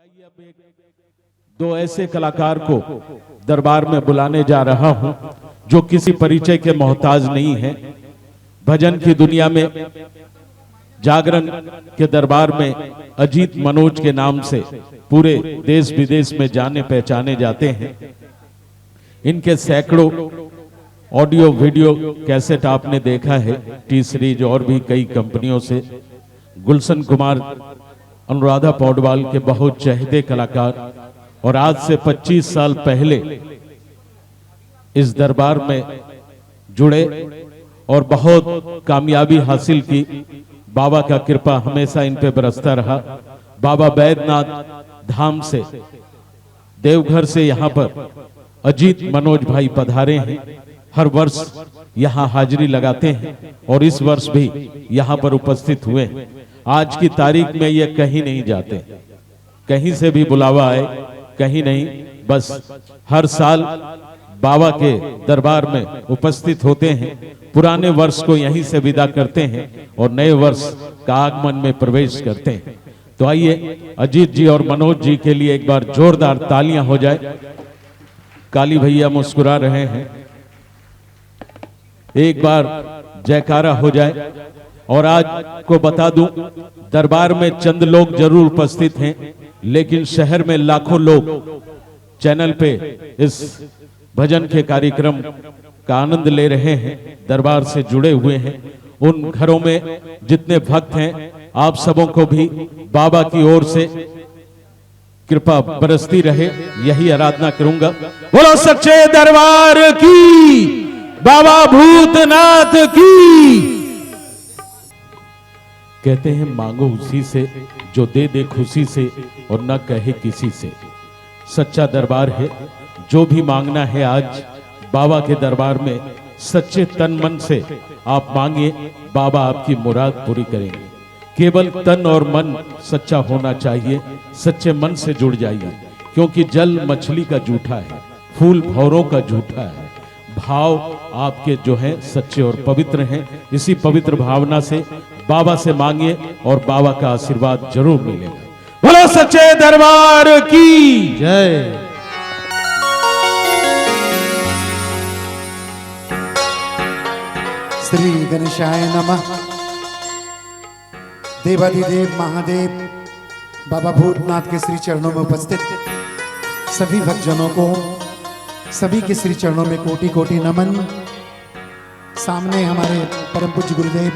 आइए अब दो ऐसे कलाकार को दरबार में बुलाने जा रहा हूं जो किसी परिचय के मोहताज नहीं है। भजन की दुनिया में, जागरण के दरबार में अजीत मनोज के नाम से पूरे देश विदेश में जाने पहचाने जाते हैं। इनके सैकड़ों ऑडियो वीडियो कैसेट आपने देखा है, टी सीरीज और भी कई कंपनियों से। गुलशन कुमार, अनुराधा पौडवाल के बहुत चहेते कलाकार, और आज से 25 साल पहले इस दरबार में जुड़े और बहुत कामयाबी हासिल की। बाबा का कृपा हमेशा इन पे बरसता रहा। बाबा बैद्यनाथ धाम से, देवघर से यहाँ पर अजीत मनोज भाई पधारे हैं। हर वर्ष यहाँ हाजिरी लगाते हैं और इस वर्ष भी यहाँ पर उपस्थित हुए हैं। आज की तारीख में ये कहीं नहीं जाते, कहीं से भी बुलावा आए, कहीं नहीं, बस हर साल बाबा के दरबार में उपस्थित होते हैं। पुराने वर्ष को यहीं से विदा करते हैं और नए वर्ष का आगमन में प्रवेश करते हैं। तो आइए अजीत जी और मनोज जी के लिए एक बार जोरदार तालियां हो जाए। काली भैया मुस्कुरा रहे हैं, एक बार जयकारा हो जाए। और आज को बता दूं, दरबार में चंद लोग जरूर उपस्थित हैं, लेकिन शहर में लाखों लोग चैनल पे इस भजन के कार्यक्रम का आनंद ले रहे हैं, दरबार से जुड़े हुए हैं। उन घरों में जितने भक्त हैं, आप सबों को भी बाबा की ओर से कृपा बरसती रहे, यही आराधना करूंगा। बोलो सच्चे दरबार की, बाबा भूतनाथ की। कहते हैं मांगो उसी से जो दे दे खुशी से और न कहे किसी से। सच्चा दरबार है, जो भी मांगना है आज बाबा के दरबार में सच्चे तन मन से आप मांगिए, बाबा आपकी मुराद पूरी करेंगे। केवल तन और मन सच्चा होना चाहिए, सच्चे मन से जुड़ जाइए, क्योंकि जल मछली का जूठा है, फूल भौरों का झूठा है। भाव आपके जो हैं सच्चे और पवित्र हैं। इसी पवित्र भावना से बाबा से मांगिए और बाबा का आशीर्वाद जरूर मिलेगा। बोलो सच्चे दरबार की जय। श्री गणेशाय नमः। देवाधिदेव महादेव बाबा भूतनाथ के श्री चरणों में उपस्थित सभी भक्तजनों को, सभी के श्री चरणों में कोटि कोटि नमन। सामने हमारे परम पूज्य गुरुदेव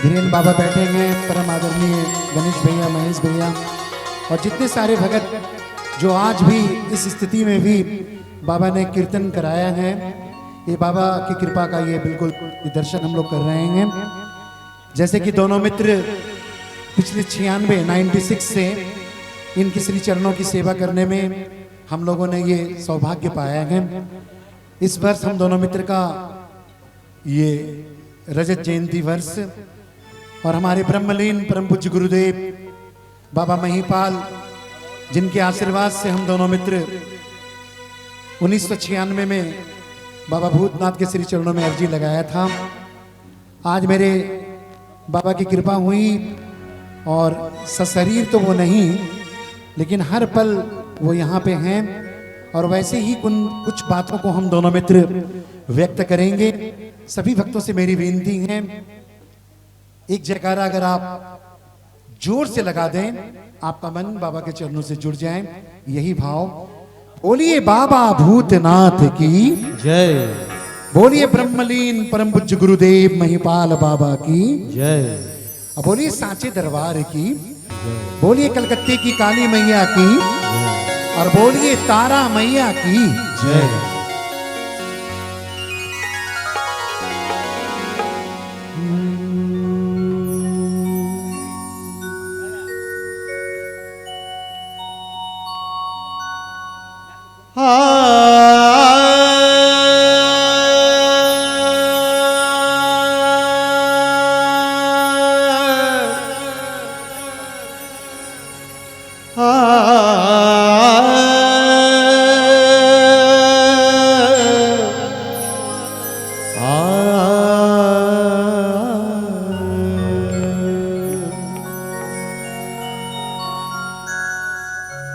धीरेन्द्र बाबा बैठे हैं, परम आदरणीय गणेश भैया, महेश भैया, और जितने सारे भगत जो आज भी इस स्थिति में भी बाबा ने कीर्तन कराया है, ये बाबा की कृपा का ये बिल्कुल दर्शन हम लोग कर रहे हैं। जैसे कि दोनों मित्र पिछले 96 से इनके श्री चरणों की सेवा करने में हम लोगों ने ये सौभाग्य पाया है। इस वर्ष हम दोनों मित्र का ये रजत जयंती वर्ष, और हमारे ब्रह्मलीन परम पूज्य गुरुदेव बाबा महिपाल, जिनके आशीर्वाद से हम दोनों मित्र 1996 में बाबा भूतनाथ के श्री चरणों में अर्जी लगाया था। आज मेरे बाबा की कृपा हुई, और सशरीर तो वो नहीं, लेकिन हर पल वो यहाँ पे हैं। और वैसे ही कुछ बातों को हम दोनों मित्र व्यक्त करेंगे। सभी भक्तों से मेरी विनती है, एक जयकारा अगर आप जोर से लगा दें, आपका मन बाबा के चरणों से जुड़ जाए, यही भाव। बोलिए बाबा भूतनाथ की जय। बोलिए ब्रह्मलीन परम पूज्य गुरुदेव महिपाल बाबा की जय। अब बोलिए सांचे दरबार की, बोलिए कलकत्ते की काली मैया की, और बोलिए तारा मैया की जय।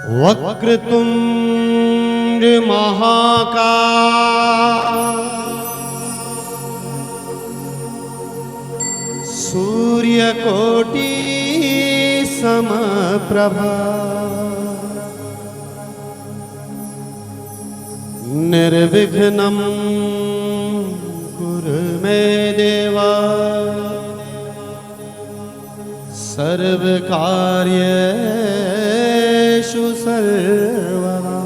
वक्रतुंड महाकाय सूर्यकोटि समप्रभा निर्विघ्नं कुरु मे देवा सर्वकार्येषु सर्वदा।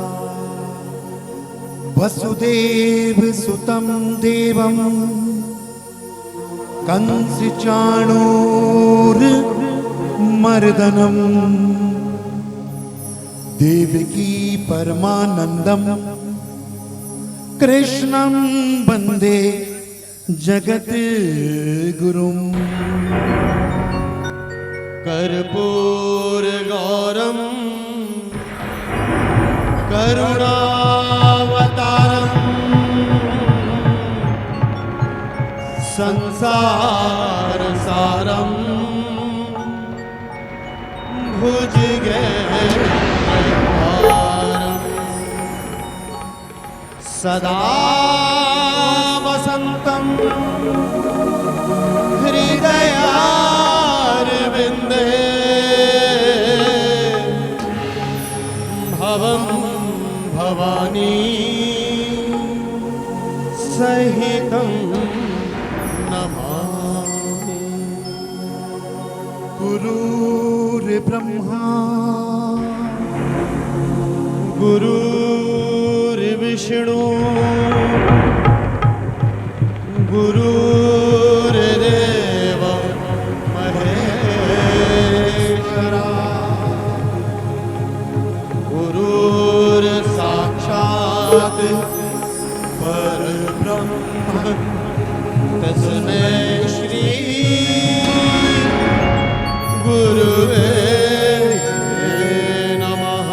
वसुदेव सुतं देवं कंसचाणूरमर्दनं देवकी परमानंदं कृष्णं वंदे जगद्गुरुम्। कर्पूरगौरं करुणावतारं संसारसारं भुजगेन्द्रहारं सदा वसन्तं हृदयारविन्दे भवं भवानी सहितं नमामि। गुरुर्ब्रह्मा गुरुर्विष्णु गुरुर्देव महेश्वरा गुरुर्साक्षात् परब्रह्म तस्मै श्री गुरुवे नमः।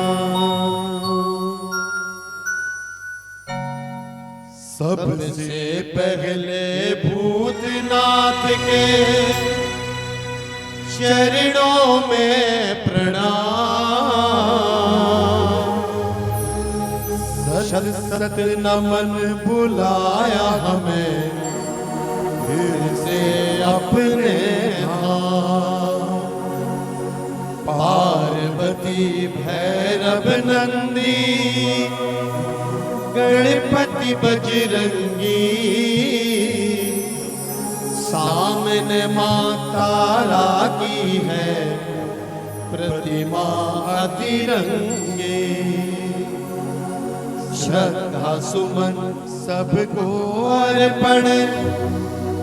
सबसे पहले भूतनाथ के चरणों में प्रणाम। सत सत नमन बुलाया हमें फिर से अपने धाम। पार्वती भैरव नंदी गणपति बजरंगी सामने मां तारा की है प्रतिमा तिरंगे। श्रद्धा सुमन सबको अर्पण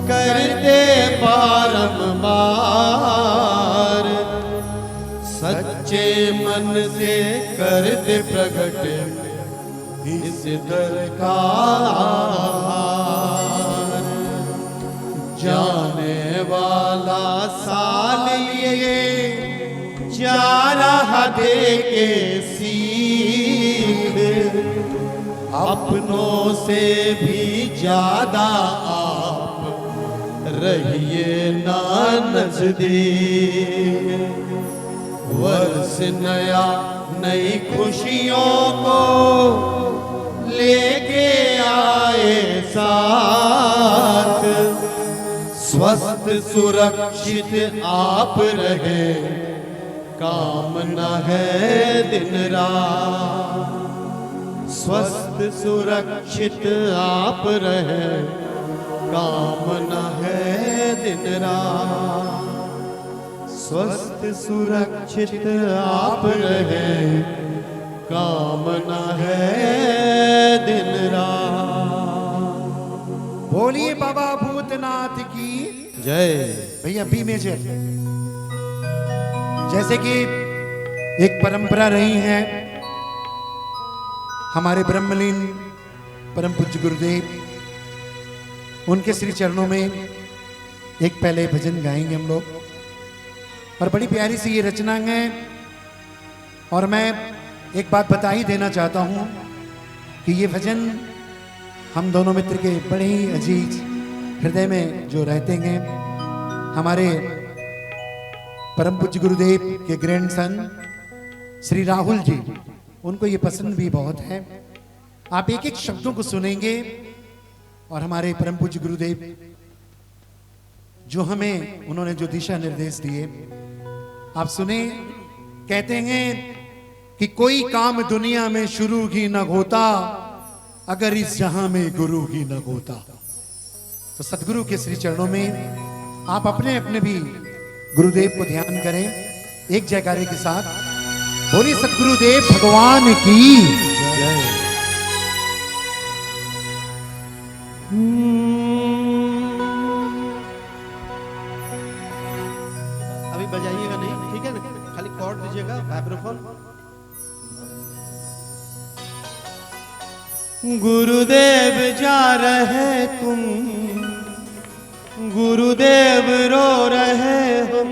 करते बारंबार। सच्चे मन से करते प्रकट इस दरकार। जाने वाला साल ये जा रहा दे के सीख। अपनों से भी ज्यादा आप रहिए ना नजदीक। वर्ष नया नई खुशियों को लेके आए साथ। स्वस्थ सुरक्षित आप रहे कामना है दिन रात। स्वस्थ सुरक्षित आप रहे कामना है दिन रात। स्वस्थ सुरक्षित आप रहे कामना है दिन रात। बोलिए बाबा भूतनाथ की जय। भैया बी मेजर। जैसे कि एक परंपरा रही है हमारे ब्रह्मलीन परम पूज्य गुरुदेव, उनके श्री चरणों में एक पहले भजन गाएंगे हम लोग। और बड़ी प्यारी सी ये रचना है। और मैं एक बात बता ही देना चाहता हूं कि ये भजन हम दोनों मित्र के बड़े ही अजीज हृदय में जो रहते हैं, हमारे परम पूज्य गुरुदेव के ग्रैंडसन श्री राहुल जी उनको ये पसंद भी बहुत है। आप एक एक शब्दों को सुनेंगे और हमारे परम पूज्य गुरुदेव जो हमें उन्होंने जो दिशा निर्देश दिए आप सुने। कहते हैं कि कोई काम दुनिया में शुरू ही न होता अगर इस जहां में गुरु ही न होता। तो सतगुरु के श्री चरणों में आप अपने अपने भी गुरुदेव को ध्यान करें एक जयकारे के साथ। बोलिए सतगुरुदेव भगवान की जय। अभी बजाइएगा नहीं, ठीक है ना, खाली कॉर्ड दीजिएगा, वाइब्रोफोन। गुरुदेव जा रहे तुम, गुरुदेव रो रहे हम,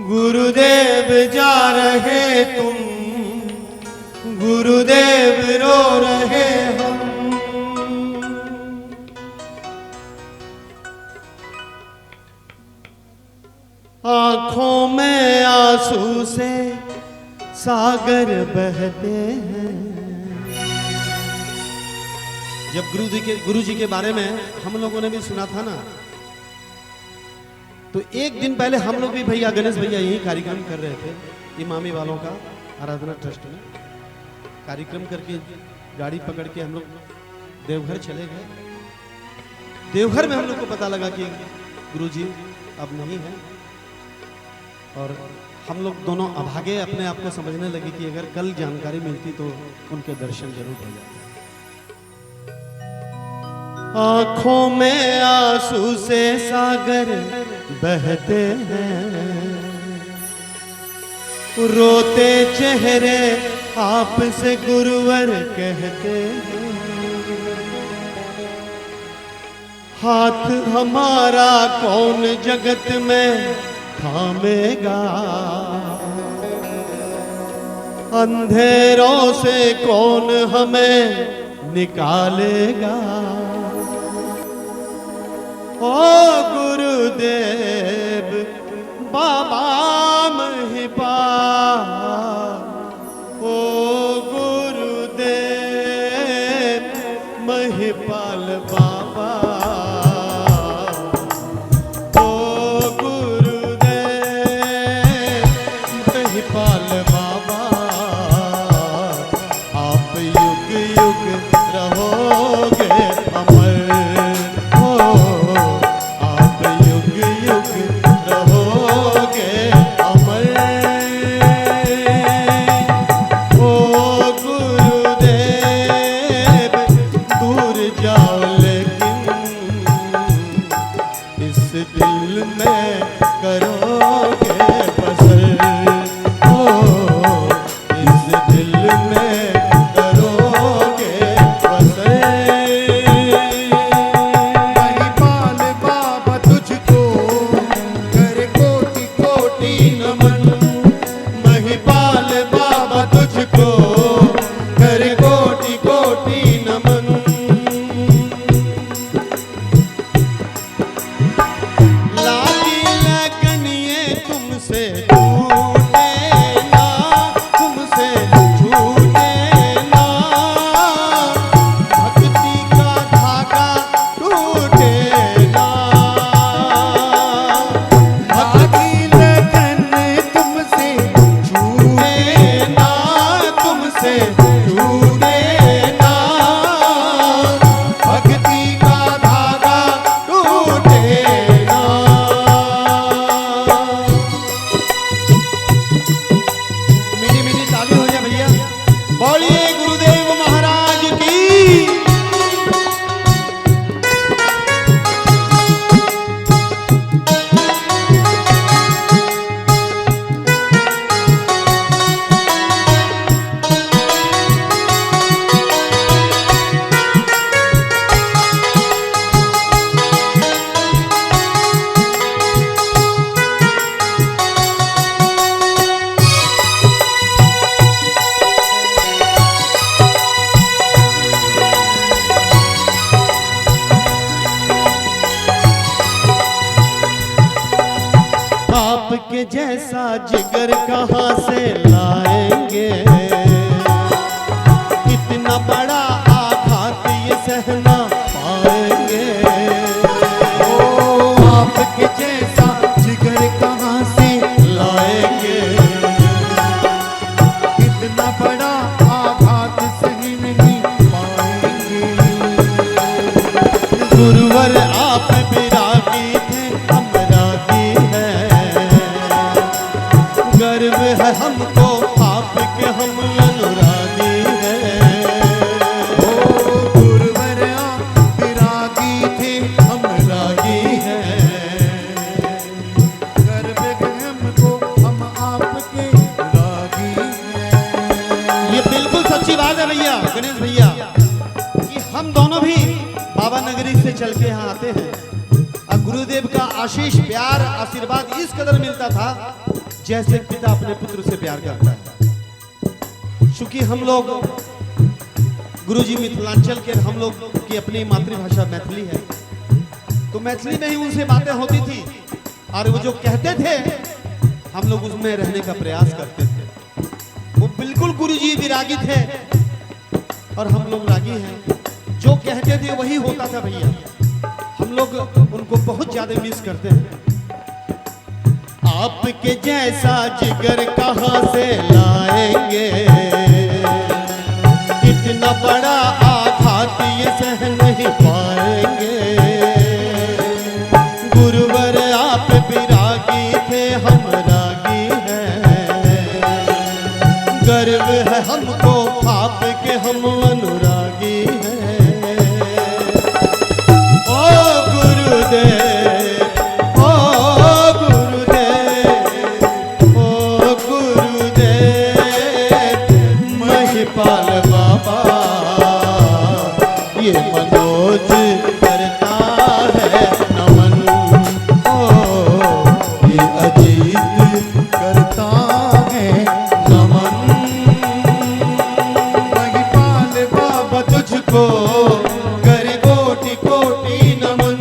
गुरुदेव जा रहे तुम, गुरुदेव रो रहे हम। आंखों में आंसू से सागर बहते हैं। जब गुरु जी के बारे में हम लोगों ने भी सुना था ना, तो एक दिन पहले हम लोग भी भैया गणेश भैया यही कार्यक्रम कर रहे थे इमामी वालों का आराधना ट्रस्ट में। कार्यक्रम करके गाड़ी पकड़ के हम लोग देवघर चले गए। देवघर में हम लोग को पता लगा कि गुरु जी अब नहीं है, और हम लोग दोनों अभागे अपने आप को समझने लगे कि अगर कल जानकारी मिलती तो उनके दर्शन जरूर हो जाते। आंखों में आंसू से सागर बहते हैं, रोते चेहरे आपसे गुरुवर कहते हैं। हाथ हमारा कौन जगत में थामेगा, अंधेरों से कौन हमें निकालेगा। ओ गुरुदेव बाबा महिपा, ओ गुरुदेव महिपाल बाबा, ओ गुरुदेव महिपाल बाबा। आप युग युग रहोगे अमर, आपके जैसा जिगर कहाँ से लाएंगे। बात है भैया गणेश भैया कि हम दोनों भी बाबा नगरी से चल के यहाँ आते हैं और गुरुदेव का आशीष प्यार आशीर्वाद इस कदर मिलता था जैसे पिता अपने पुत्र से प्यार करता है। चूंकि हम लोग गुरुजी मिथिलांचल के, हम लोग की अपनी मातृभाषा मैथिली है, तो मैथिली में ही उनसे बातें होती थी और वो जो कहते थे हम लोग उसमें रहने का प्रयास करते थे। वो बिल्कुल गुरुजी विरागी थे और हम लोग रागी हैं। जो कहते थे वही होता था भैया। हम लोग उनको बहुत ज्यादा मिस करते हैं। आपके जैसा जिगर कहाँ से लाएंगे, इतना बड़ा आघात ये सह नहीं पाएंगे। गुरुवर आप विरागी थे, हम रागी हैं। गर्व है हमको आपके, हम अनुरागी हैं। ओ गुरुदेव, ओ गुरुदेव, ओ गुरुदेव, महिपाल बाबा ये मनोज करता है नमन। ओ ये अजीत करता है नमन। महिपाल बाबा तुझको करे कोटि कोटि नमन।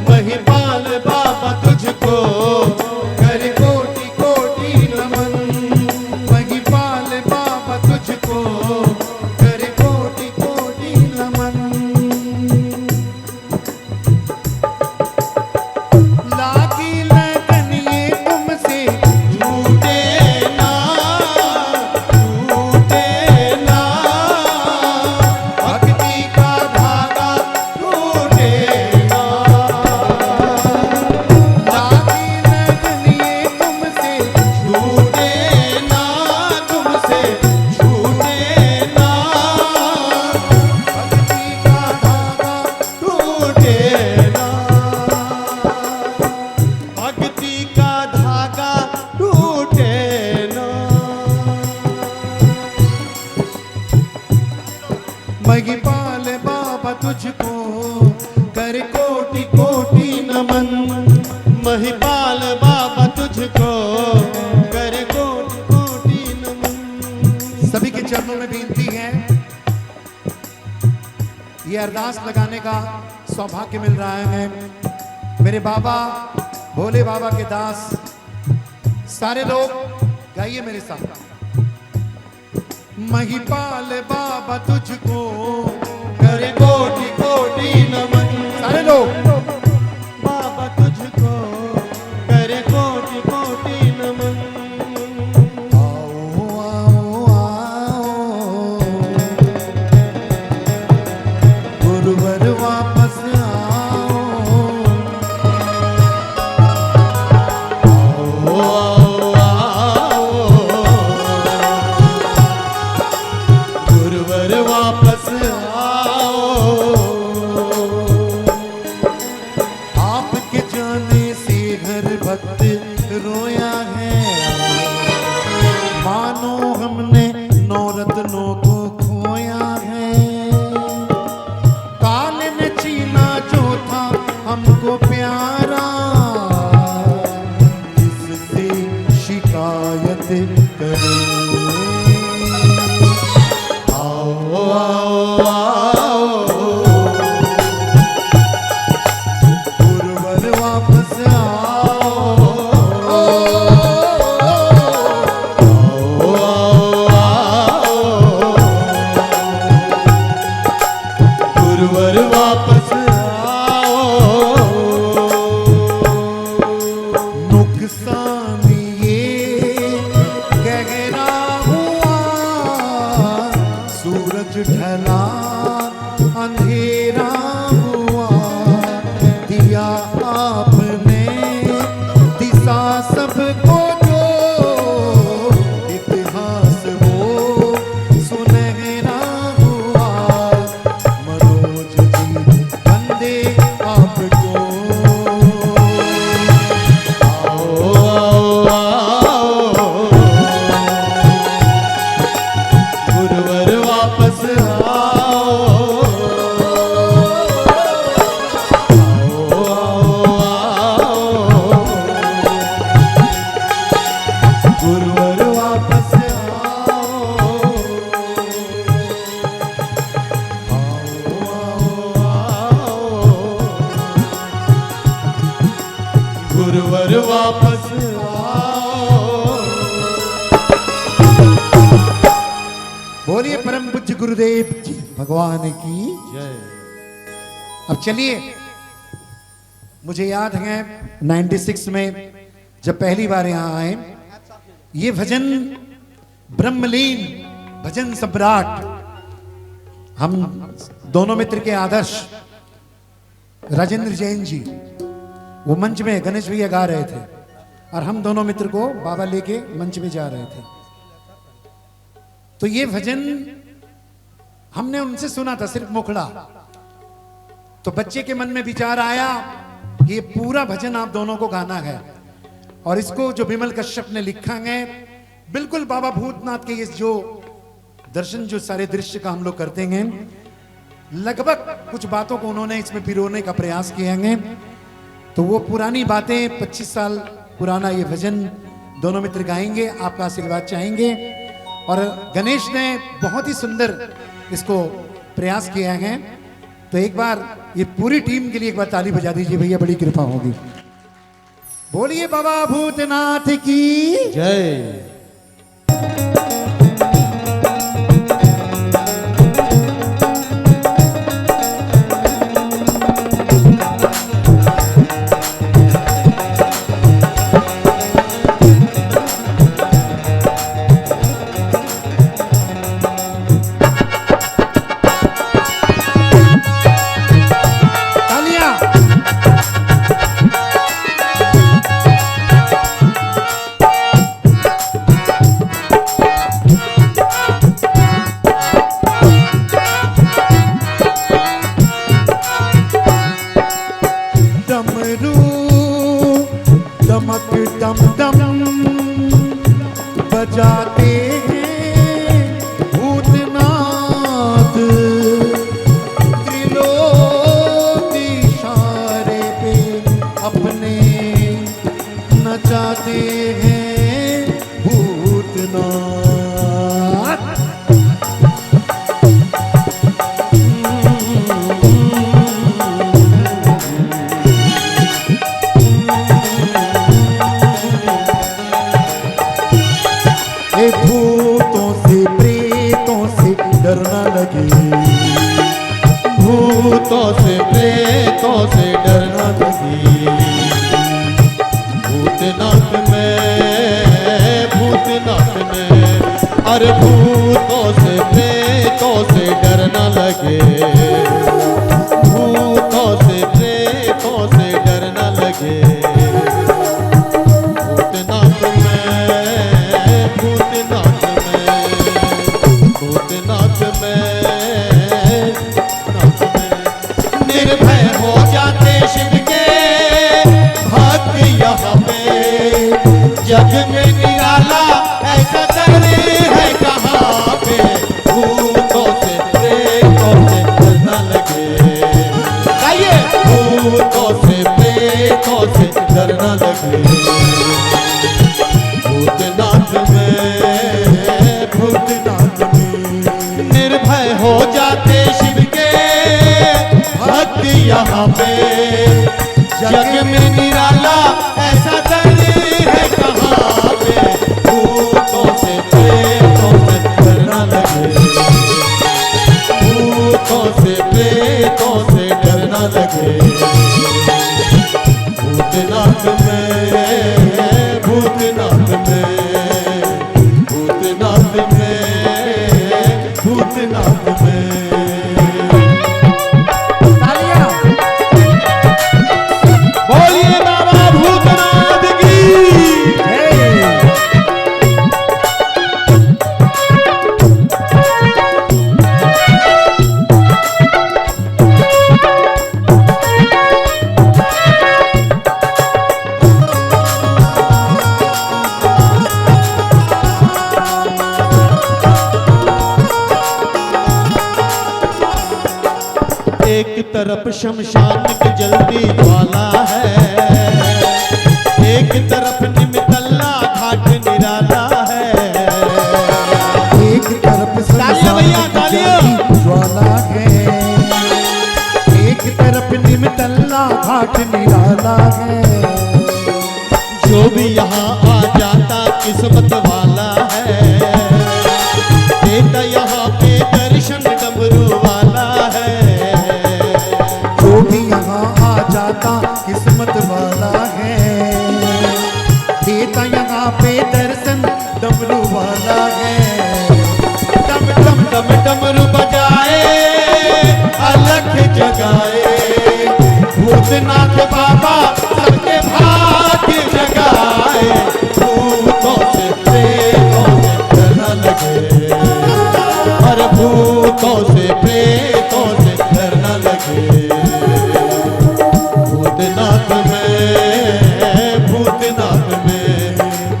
महिपाल बाबा तुझको करे कोटि कोटि नमन। महिपाल बाबा तुझको करे कोटि कोटि नमन। लागी लगन ये तुमसे झूठे ना, झूठे ना। भक्ति का धागा टूटे ना। लागी लगन ये तुमसे झूठे ना, तुमसे झूठे ना। भक्ति का धागा टूटे ना। भक्ति का धागा टूटे ना। महिपाल बाबा तुझको कर कोटि कोटि नमन। महिपाल बाबा तुझको कर कोटि कोटि नमन। सभी के चरणों में विनती है, ये अरदास लगाने का सौभाग्य मिल रहा है मेरे बाबा भोले बाबा के दास। सारे लोग गाइए मेरे साथ। महिपाल बाबा तुझको कर कोटि कोटि नमन। सारे लोग बाबा तुझको कर कोटि कोटि नमन। आओ आओ आओ, गुरुवर वापस आओ। आओ आओ गुरुवर वापस आओ। आपके जाने से हर भक्त रोया है। मानो हमने नौ रत्नों को खोया है। काल ने छीना जो था हमको प्यारा, इससे शिकायत करें। आओ आओ आओ, गुरुवर वापस आओ। गुरुवर वापस आओ। नुकसान ये गहरा हुआ, सूरज ढला अंधेरा हुआ। दिया आपने दिशा सबको, जो इतिहास वो सुनहरा हुआ। मनोज जी बंदे आपको। आओ आओ गुरुवर देवघर वापस आओ। बोलिए परम पूज्य गुरुदेव जी भगवान की जय। अब चलिए, मुझे याद है 96 में जब पहली बार यहां आए, ये भजन ब्रह्मलीन भजन सम्राट, हम दोनों मित्र के आदर्श राजेंद्र जैन जी वो मंच में गणेश भैया गा रहे थे और हम दोनों मित्र को बाबा लेके मंच में जा रहे थे। तो ये भजन हमने उनसे सुना था, सिर्फ मुखड़ा। तो बच्चे के मन में विचार आया कि ये पूरा भजन आप दोनों को गाना है, और इसको जो विमल कश्यप ने लिखा है, बिल्कुल बाबा भूतनाथ के ये जो दर्शन, जो सारे दृश्य का हम लोग करते हैं, लगभग कुछ बातों को उन्होंने इसमें पिरोने का प्रयास किया है। तो वो पुरानी बातें, 25 साल पुराना ये भजन दोनों मित्र गाएंगे, आपका आशीर्वाद चाहेंगे। और गणेश ने बहुत ही सुंदर इसको प्रयास किया है। तो एक बार ये पूरी टीम के लिए एक बार ताली बजा दीजिए भैया, बड़ी कृपा होगी। बोलिए बाबा भूतनाथ की जय। बजाते हैं भूतनाथ, त्रिलोक इशारे पे अपने नचाते हैं भूतनाथ। भूतों से प्रेतों से डरना लगे, भूतों से प्रेतों से डरना लगी। भूतनाथ में अरे भूतों से प्रेतों से डरना लगे। भूतों से प्रेतों से डरना लगे। भूतनाथ में निर्भय हो जाते शिव के भक्त यहाँ पे। जग में निराला ऐसा दर है कहाँ पे। भूतों से प्रेतों से डरना लगे। गाइए। भूतों से प्रेतों से डरना लगे। भूतनाथ में निर्भय हो जाते शिव के भक्त यहाँ पे। जग में निराला ऐसा दर है कहाँ पे। भूतों से प्रेतों से डरना लगे। भूतों से प्रेतों से डरना लगे। भूतनाथ में भूतनाथ में भूतनाथ में भूतनाथ में। बोलिए बाबा भूतनाथ की एक तरफ शमशान की जल्दी ज्वाला है। एक तरफ निमतल्ला घाट निराला है। एक तरफ शमशान की जल्दी ज्वाला है। एक तरफ निमतल्ला घाट निराला है। किस्मत वाला है, देता यहाँ पे दर्शन डमरू वाला है। जो भी यहाँ आ जाता किस्मत वाला है, देता यहाँ पे दर्शन डमरू वाला है। डम डम डम डमरू बजाए, अलख जगाए, भूतनाथ बाबा सबके भाग्य जगाए। भूतों से प्रेतों से डरना लगे, और भूतों से प्रेतों से डरना लगे। भूतनाथ में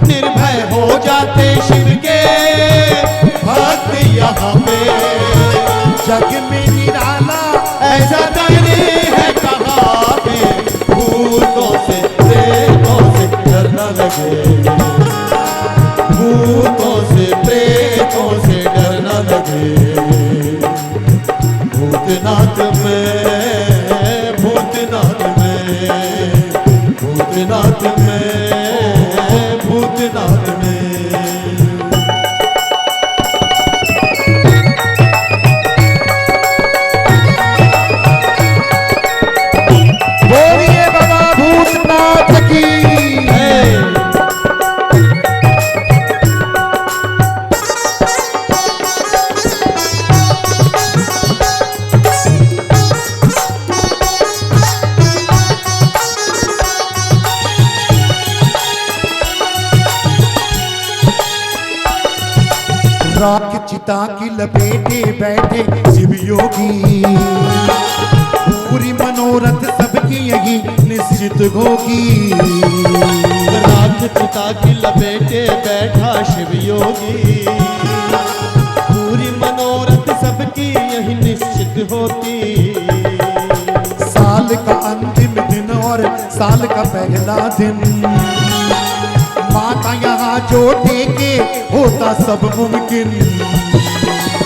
निर्भय हो जाते शिव के भक्त यहाँ पे। जग में निराला ऐसा नहीं है कहाँ पे, भूतों से प्रेतों से डरना लगे, भूतों से प्रेतों से डरना लगे। भूतनाथ में भूतनाथ में भूतनाथ में भूतनाथ में। बोलिए बाबा भूतनाथ की। राख चिता की लपेटे बैठे शिव योगी, पूरी मनोरथ सबकी यही निश्चित होगी। राख चिता की लपेटे बैठा शिव योगी, पूरी मनोरथ सबकी यही निश्चित होती। साल का अंतिम दिन और साल का पहला दिन, माता यहाँ जो टेके होता सब मुमकिन।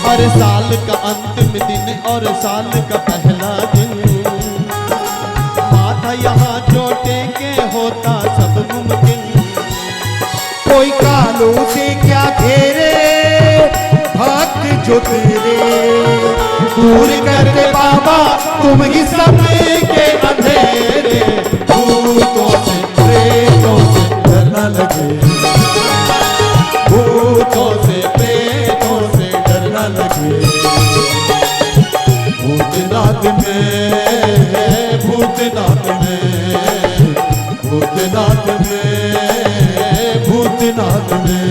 हर साल का अंतिम दिन और साल का पहला दिन, माता यहाँ जो टेके होता सब मुमकिन। कोई कालों से क्या घेरे भक्त जो तेरे, दूर करते बाबा तुम ही सब के अंधेरे। भूतों से प्रेतों से डरना लगे, भूतों से प्रेतों से डरना लगे। भूतनाथ में भूतनाथ में भूतनाथ में भूतनाथ में।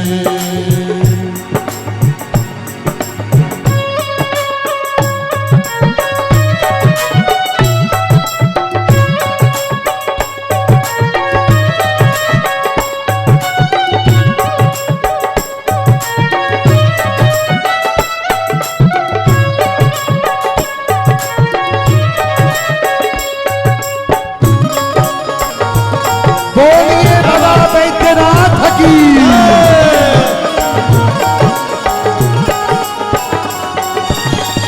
बोलिए बाबा बैद्यनाथ की।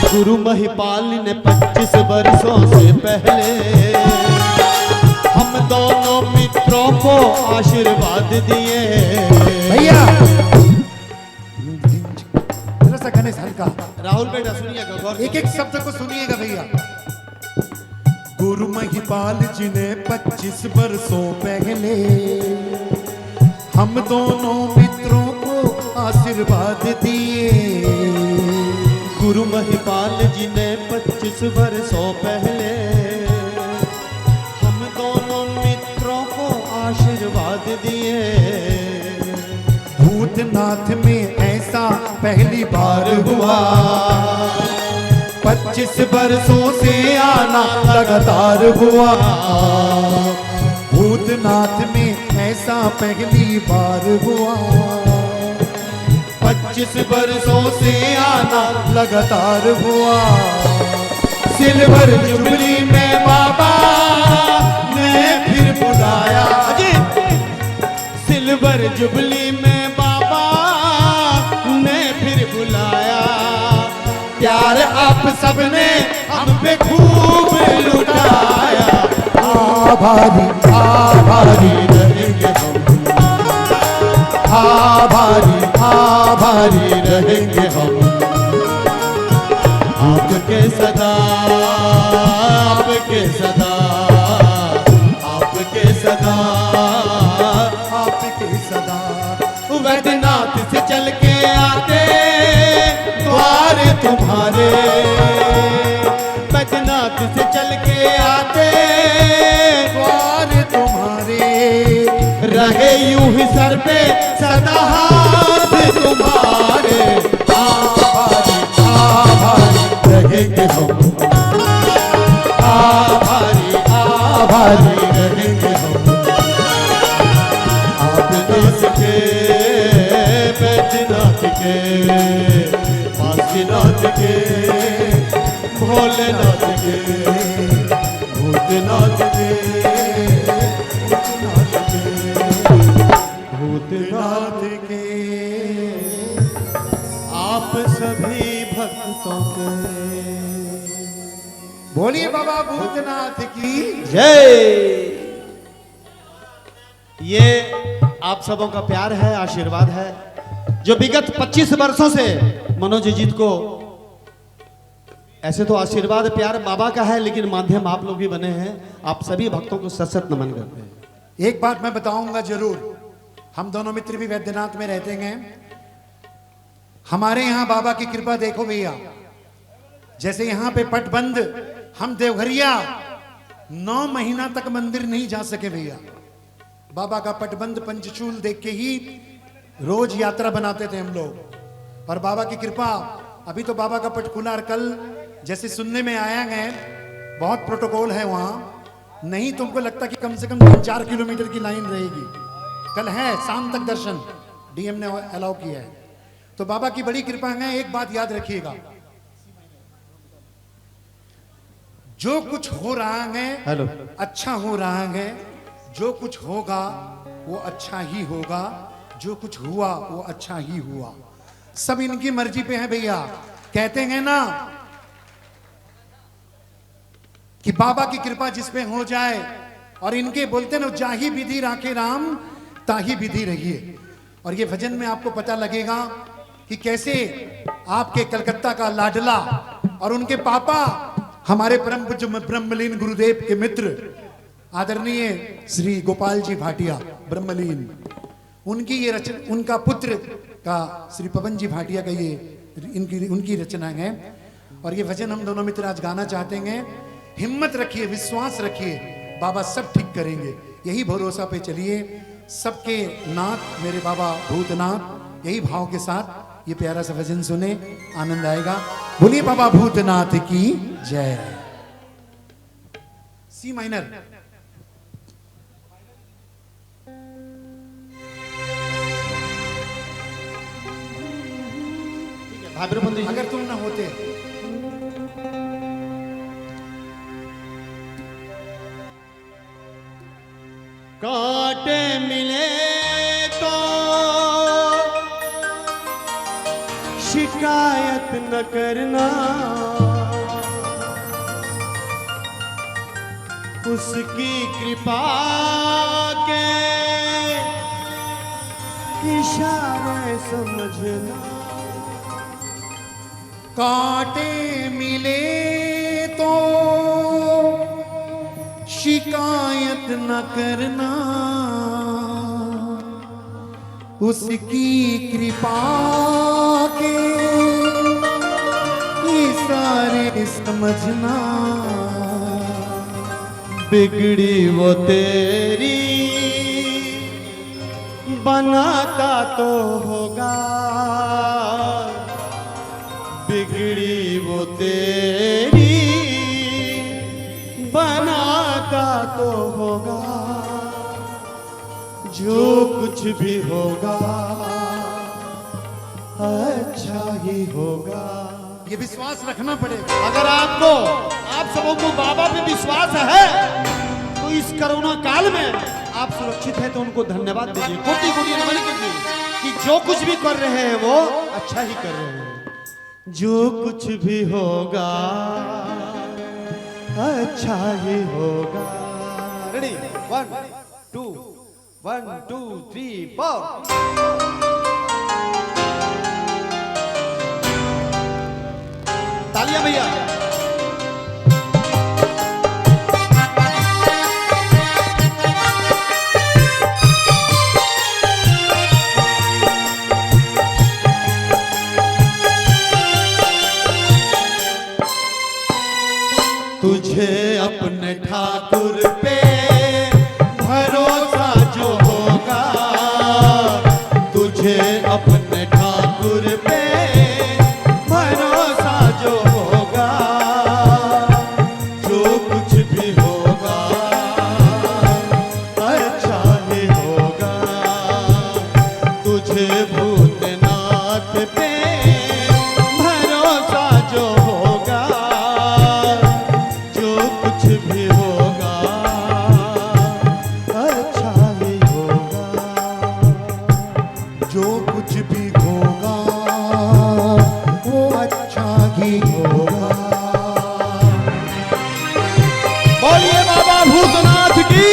गुरु महिपाल ने 25 वर्षों से पहले हम दोनों मित्रों को आशीर्वाद दिए। भैया जरा सा गणेश हल्का, राहुल बेटा सुनिएगा गौर से। एक एक शब्द को सुनिएगा भैया। गुरु महिपाल जी ने 25 वर्षों पहले हम दोनों मित्रों को आशीर्वाद दिए। गुरु महिपाल जी ने 25 वर्षों पहले हम दोनों मित्रों को आशीर्वाद दिए। भूतनाथ में ऐसा पहली बार हुआ, 25 वर्षों से आना लगातार हुआ। भूतनाथ में ऐसा पहली बार हुआ, 25 वर्षों से आना लगातार हुआ। सिल्वर जुबली में बाबा ने फिर बुलाया, सिल्वर जुबली में बाबा ने फिर बुलाया। प्यार आप सबने हम पे खूब लुटाया। आभारी आभारी रहेंगे हम, आभारी रहेंगे हम आपके सदा, आपके सदा, आपके सदा, आपके सदा। वैद्यनाथ से चल के आते द्वार तुम्हारे, वैद्यनाथ से चल के आते द्वार तुम्हारे, रहे यूं ही सर पे सदा हाथ तुम्हारे। आभारी रहेंगे हम, आभारी रहेंगे हम आपके सके बैजनाथ के, काशीनाथ के, भोलेनाथ के, भूतनाथ के, भूतनाथ के, आप सभी भक्तों के। बोलिए बाबा भूतनाथ की जय। ये आप सबों का प्यार है, आशीर्वाद है, जो विगत 25 वर्षों से मनोज जीत को, ऐसे तो आशीर्वाद प्यार बाबा का है, लेकिन माध्यम आप लोग भी बने हैं। आप सभी भक्तों को सत सत नमन करते हैं। एक बात मैं बताऊंगा जरूर, हम दोनों मित्र भी वैद्यनाथ में रहते हैं। हमारे यहाँ बाबा की कृपा देखो भैया, जैसे यहाँ पे पटबंद, हम देवघरिया 9 महीना तक मंदिर नहीं जा सके भैया। बाबा का पटबंद पंचशूल देख के ही रोज यात्रा बनाते थे हम लोग। और बाबा की कृपा, अभी तो बाबा का पट खुला, और कल जैसे सुनने में आया है बहुत प्रोटोकॉल है वहां, नहीं तुमको लगता कि कम से कम 4 किलोमीटर की लाइन रहेगी। कल है शाम तक दर्शन, डीएम ने अलाउ किया है। तो बाबा की बड़ी कृपा है। एक बात याद रखिएगा, जो कुछ हो रहा है हेलो, अच्छा हो रहा है, जो कुछ होगा वो अच्छा ही होगा, जो कुछ हुआ वो अच्छा ही हुआ। सब इनकी मर्जी पे है भैया। कहते हैं ना कि बाबा की कृपा जिस पे हो जाए, और इनके बोलते ना जाही विधि राखे राम ताही विधि रहिए। और ये भजन में आपको पता लगेगा कि कैसे आपके कलकत्ता का लाडला और उनके पापा हमारे परम पूज्य ब्रह्मलीन गुरुदेव के मित्र आदरणीय श्री गोपाल जी भाटिया ब्रह्मलीन, उनकी ये रचना, उनका पुत्र का श्री पवन जी भाटिया का ये उनकी रचना है। और ये भजन हम दोनों मित्र आज गाना चाहते हैं। हिम्मत रखिए, विश्वास रखिए, बाबा सब ठीक करेंगे, यही भरोसा पे चलिए। सबके नाथ मेरे बाबा भूतनाथ, यही भाव के साथ ये प्यारा सा भजन सुने, आनंद आएगा। बोलिए बाबा भूतनाथ की जय। C minor. अगर तुम ना होते, कांटे मिले तो शिकायत न करना, उसकी कृपा के इशारे समझना। कांटे मिले तो शिकायत न करना, उसकी कृपा के इशारे समझना। बिगड़ी वो तेरी बनाता तो होगा, बिगड़ी वो तेरी बनाता तो होगा, जो कुछ भी होगा अच्छा ही होगा। ये विश्वास रखना पड़ेगा। अगर आपको, आप सबों को बाबा पे विश्वास है तो इस कोरोना काल में आप सुरक्षित हैं, तो उनको धन्यवाद दीजिए, कोटि कोटि नमन कीजिए कि जो कुछ भी कर रहे हैं वो अच्छा ही कर रहे हैं। जो कुछ भी होगा अच्छा ही होगा। रेडी, 1 2 1 2 3 4। तालियां भैया। तुझे अपने ठाकुर पे भरोसा जो होगा, तुझे अपने ठाकुर पे भरोसा जो होगा, जो कुछ भी होगा अच्छा ही होगा। तुझे भूतनाथ पे भरोसा जो होगा, जो कुछ भी होगा अच्छा ही होगा। जो कुछ भी होगा वो अच्छा ही होगा। बोलिए बाबा भूतनाथ की।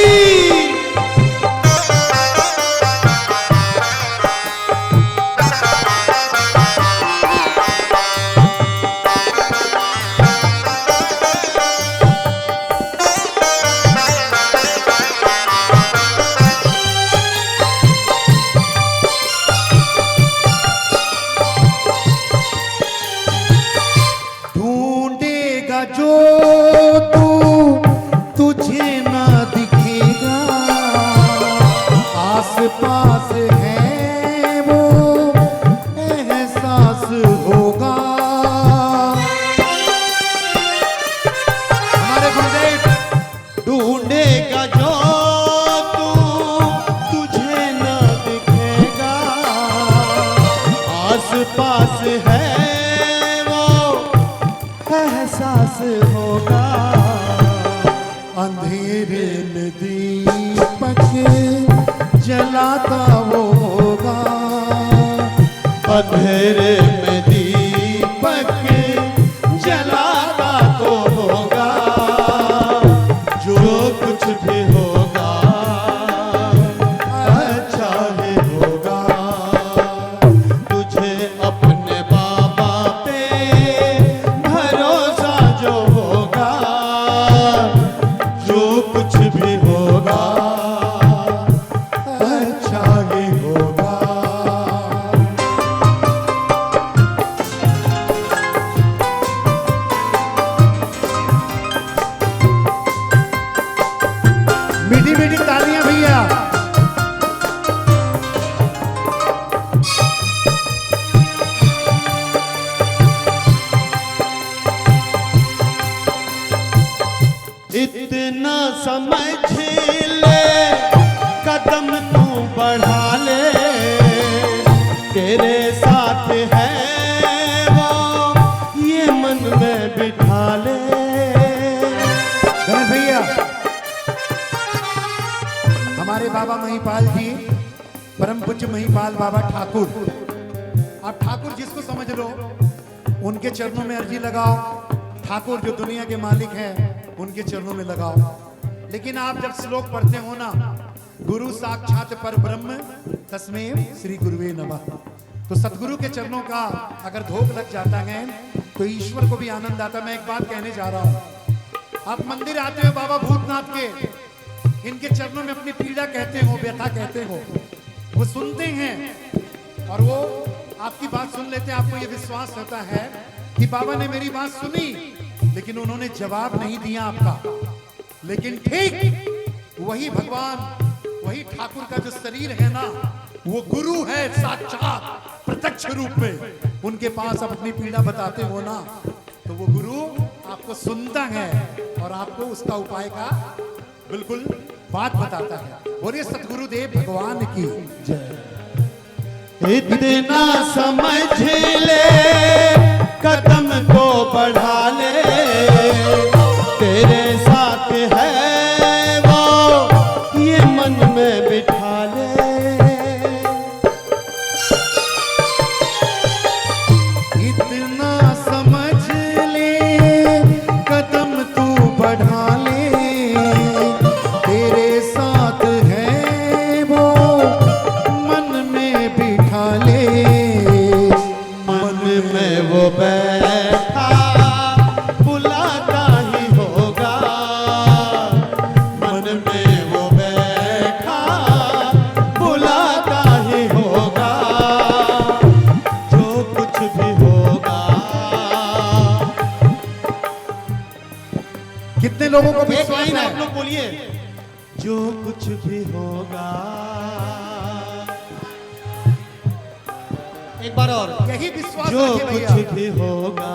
ढूंढेगा जो तू तुझे ना दिखेगा, आस पास है वो एहसास होगा। हमारे गुरुदेव ढूंढेगा जो तू तुझे न दिखेगा, आस पास है वो एहसास होगा। अंधेरे में दीपक जलाता वो होगा, अंधेरे में दीपक जलाता तो होगा, जो कुछ भी होगा अच्छा ही होगा। तुझे अपने बाबा पे भरोसा जो होगा, जो कुछ भी होगा अच्छा ही होगा। मीठी मीठी तालियां भैया। इतना समझ ले, कदम तू बढ़ा ले, तेरे साथ है वो ये मन में बिठा ले। गणेश भैया, हमारे बाबा महिपाल जी, परम पूज्य महिपाल बाबा ठाकुर, आप ठाकुर जिसको समझ लो, उनके चरणों में अर्जी लगाओ। ठाकुर जो दुनिया के मालिक हैं उनके चरणों में लगाओ। लेकिन आप जब श्लोक पढ़ते हो ना, गुरु साक्षात पर ब्रह्म तस्मै श्री गुरुवे नमः, तो सतगुरु के चरणों का अगर धोख लग जाता है तो ईश्वर को भी आनंद आता। मैं एक बात कहने जा रहा हूं, आप मंदिर आते हो बाबा भूतनाथ के, इनके चरणों में अपनी पीड़ा कहते हो, व्यथा कहते हो, वो सुनते हैं और वो आपकी बात सुन लेते हैं। आपको ये विश्वास होता है कि बाबा ने मेरी बात सुनी, लेकिन उन्होंने जवाब नहीं दिया आपका। लेकिन ठीक वही भगवान, वही ठाकुर का जो शरीर है ना, वो गुरु है साक्षात प्रत्यक्ष रूप में। उनके पास आप अपनी पीड़ा बताते हो ना, तो वो गुरु आपको सुनता है और आपको उसका उपाय का बिल्कुल बात बताता है। और ये सतगुरुदेव भगवान की जय। इतना समझ ले, कदम को बढ़ा ले, तेरे साथ है वो ये मन में बिठा ले। इतना समझ ले, कदम तू बढ़ा ले, तेरे साथ है वो मन में बिठा ले। मन में वो बैठा कितने लोगों को एक विश्वास लाइन आप है? लोग बोलिए, जो कुछ भी होगा। एक बार और, यही विश्वास जो रखिए भैया। कुछ भी होगा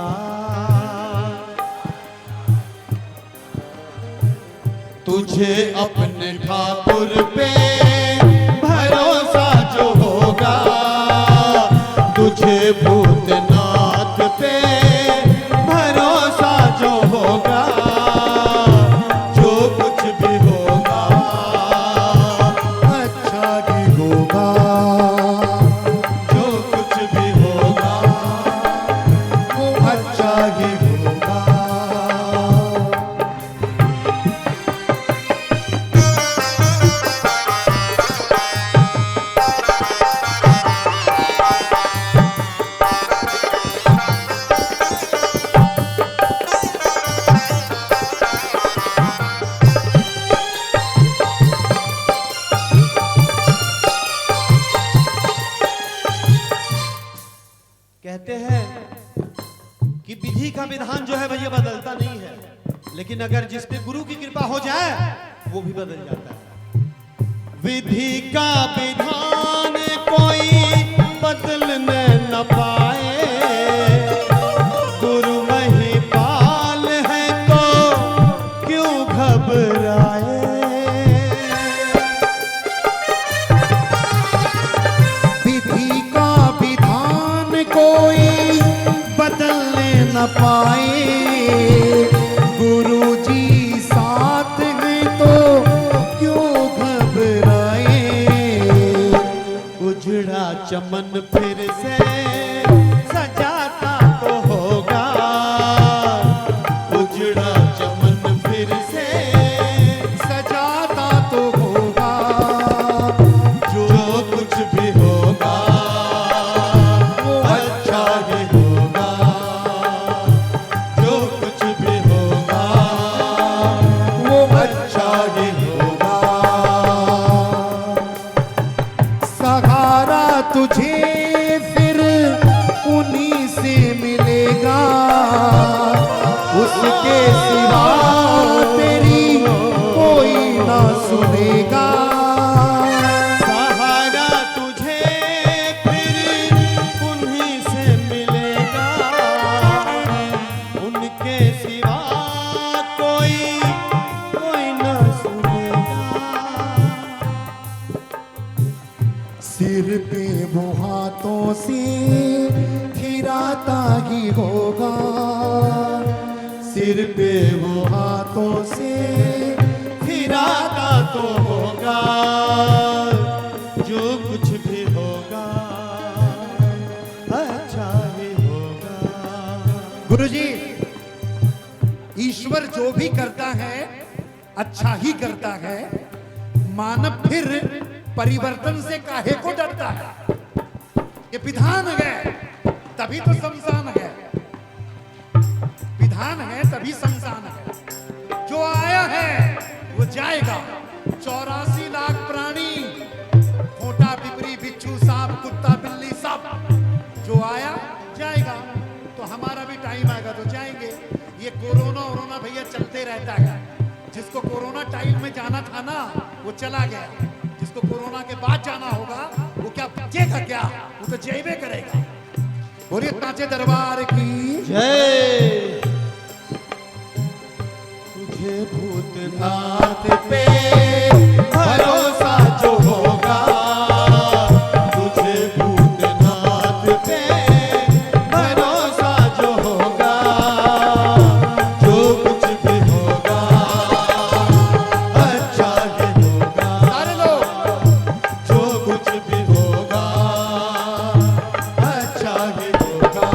तुझे अपने ठाकुर पे भरोसा जो होगा, तुझे भूतनाथ पे भरोसा जो होगा, जो कुछ भी होगा अच्छा ही होगा, जो कुछ भी होगा वो अच्छा ही होगा। कहते हैं कि विधि का विधान जो है भैया बदलता नहीं है, लेकिन अगर जिस पे गुरु की कृपा हो जाए वो भी बदल जाता है। विधि का विधान कोई बदलने न पाए, गुरु महिपाल है तो क्यों घबराए। विधि का विधान कोई बदलने न पाए, गुरु जी साथ हैं तो क्यों घबराए। उजड़ा चमन फिर से सजाता तो होगा, उजड़ा चमन फिर से सजाता तो होगा, जो कुछ भी होगा वो अच्छा ही होगा, जो कुछ भी होगा वो अच्छा ही होगा। सहारा तुझे फिर उन्हीं से मिलेगा, उसके सिवा तेरी कोई ना सुनेगा। सहारा तुझे फिर उन्हीं से मिलेगा, उनके सिवा कोई न सुनेगा। सिर पे वो हाथों से फिराता ही होगा, सिर पे वो हाथों से फिराता तो होगा, जो कुछ भी होगा अच्छा ही होगा। गुरुजी, ईश्वर जो भी करता है अच्छा ही करता है, मानव फिर परिवर्तन से काहे को डरता है। ये विधान है तभी तो शमशान है, विधान है तभी शमशान है। जो आया है वो जाएगा। 84 लाख प्राणी, खोटा पिपरी बिच्छू सांप कुत्ता बिल्ली सब, जो आया जाएगा। तो हमारा भी टाइम आएगा तो जाएंगे। ये कोरोना भैया चलते रहता है। जिसको कोरोना टाइम में जाना था ना वो चला गया, जिसको कोरोना के बाद जाना होगा वो क्या बचेगा क्या, वो तो जेबे करेगा। बोलिए ताजे दरबार की जय। तुझे भूतनाथ पे भरोसा जो होगा, तुझे भूतनाथ पे भरोसा जो होगा, जो कुछ भी होगा अच्छा ही होगा। सारे लोग जो कुछ भी होगा अच्छा ही होगा।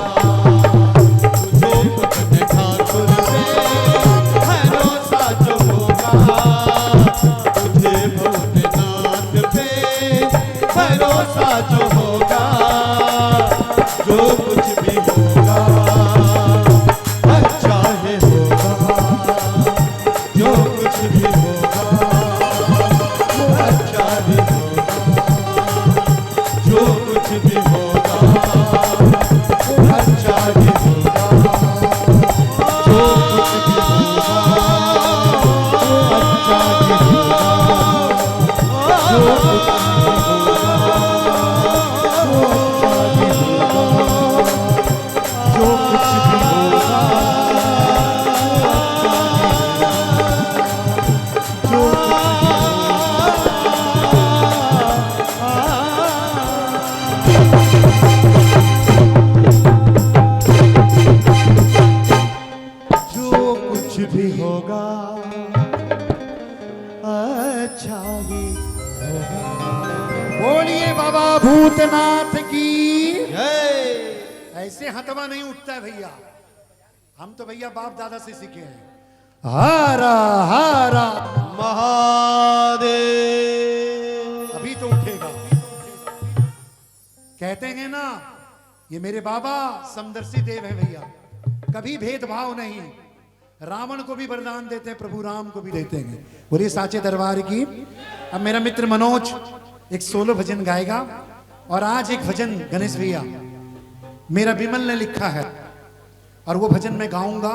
भी होगा अच्छा ही होगा। बोलिए बाबा भूतनाथ की जय। ऐसे हथवा नहीं उठता है भैया, हम तो भैया बाप दादा से सीखे हैं। हारा हारा महादेव। अभी तो उठेगा। कहते हैं ना, ये मेरे बाबा समदर्शी देव है भैया, कभी भेदभाव नहीं। रावण को भी वरदान देते हैं, प्रभु राम को भी देते हैं। बोलिए साचे दरबार की। अब मेरा मित्र मनोज एक सोलो भजन गाएगा, और आज एक भजन गणेश भैया मेरा विमल ने लिखा है, और वो भजन मैं गाऊंगा।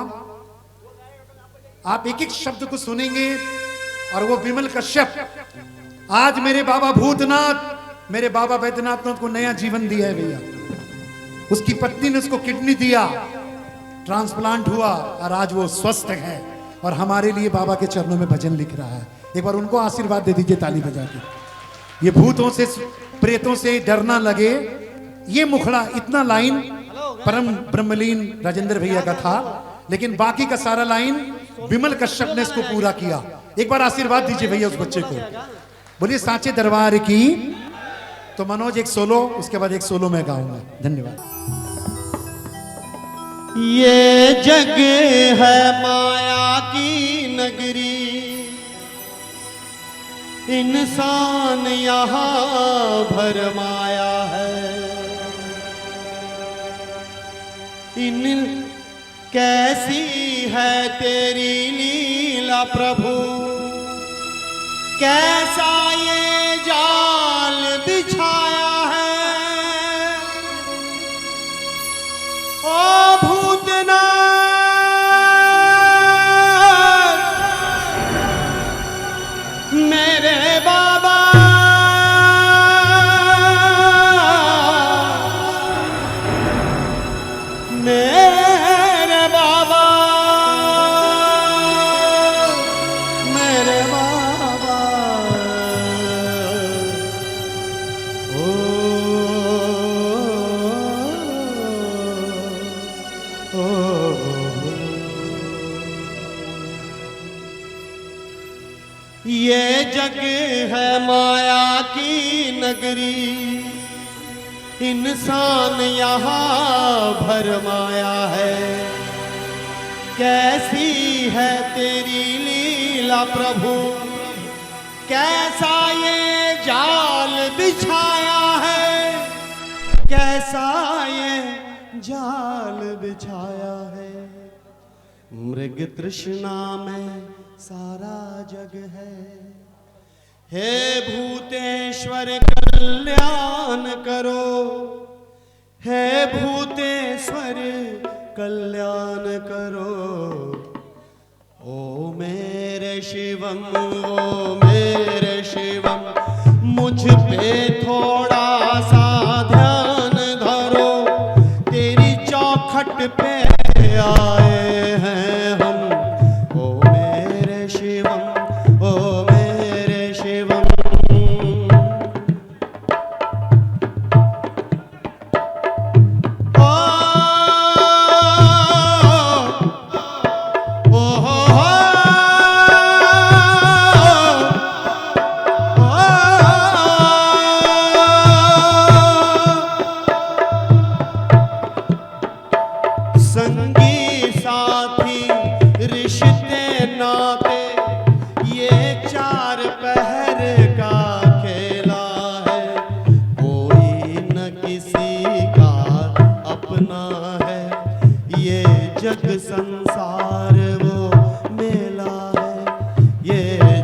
आप एक एक शब्द को सुनेंगे, और वो विमल कश्यप आज मेरे बाबा भूतनाथ, मेरे बाबा वैद्यनाथ को नया जीवन दिया है भैया। उसकी पत्नी ने उसको किडनी दिया, ट्रांसप्लांट हुआ, और आज वो स्वस्थ है, और हमारे लिए बाबा के चरणों में भजन लिख रहा है। एक बार उनको आशीर्वाद दे दीजिए ताली बजा के। ये भूतों से प्रेतों से डरना लगे, ये मुखड़ा इतना लाइन परम ब्रह्मलीन राजेंद्र भैया का था, लेकिन बाकी का सारा लाइन विमल कश्यप ने इसको पूरा किया। एक बार आशीर्वाद दीजिए भैया उस बच्चे को। बोलिए साचे दरबार की। तो मनोज एक सोलो, उसके बाद एक सोलो मैं गाऊंगा। धन्यवाद। ये जग है माया की नगरी, इंसान यहाँ भरमाया है। इन कैसी है तेरी लीला प्रभु, कैसा ये जाल बिछाया है। ओ भूतनाथ मेरे बाबा, मेरे बाबा, मेरे बाबा। ओ, ओ, ओ, ये जग है माया की नगरी, इंसान यहाँ भरमाया है। कैसी है तेरी लीला प्रभु, कैसा ये जाल बिछाया है, कैसा ये जाल बिछाया है। मृग तृष्णा में सारा जग है। हे भूतेश्वर कल्याण करो, हे भूतेश्वर कल्याण करो। ओ मेरे शिवम, ओ मेरे शिवम, मुझ पे थोड़ा सा ध्यान धरो। तेरी चौखट पे आए हैं हम। ओ मेरे शिवम, ओ मेरे शिवम। संगी साथी रिश्ते नाते, ये चार पहर का खेला है। कोई न किसी का अपना है, ये जग संसार वो मेला है। ये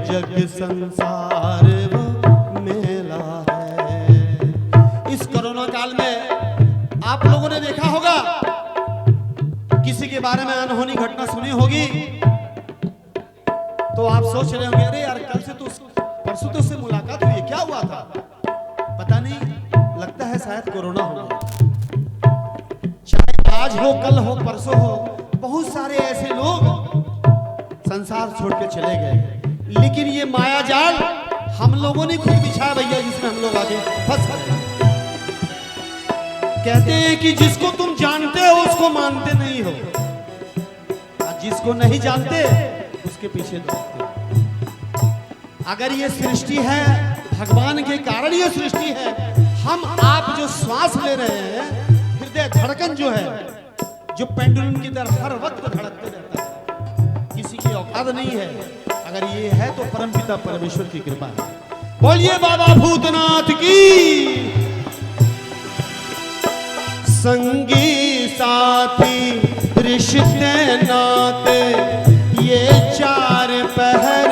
जग संसार वो मेला है। इस कोरोना काल में आप लोगों ने देखा होगा, किसी के बारे में अनहोनी घटना सुनी होगी, तो आप सोच रहे होंगे अरे यार कल से तो परसों तो उससे मुलाकात हुई, क्या हुआ था पता नहीं, लगता है शायद कोरोना होगा। चाहे आज हो, कल हो, परसों हो, बहुत सारे ऐसे लोग संसार छोड़ के चले गए। लेकिन ये माया जाल हम लोगों ने खुद बिछाया भैया, जिसमें हम लोग आगे फंस गए। कहते हैं कि जिसको तुम जानते हो उसको मानते नहीं हो। जिसको नहीं जानते उसके पीछे दौड़ते। अगर ये सृष्टि है भगवान के कारण ये सृष्टि है, हम आप जो श्वास ले रहे हैं, हृदय धड़कन जो है, जो पेंडुलम की तरह हर वक्त धड़कते रहता है, किसी की औकात नहीं है। अगर ये है तो परमपिता परमेश्वर की कृपा है। बोलिए बाबा भूतनाथ की। संगी साथी रिश्ते नाते ये चार पहर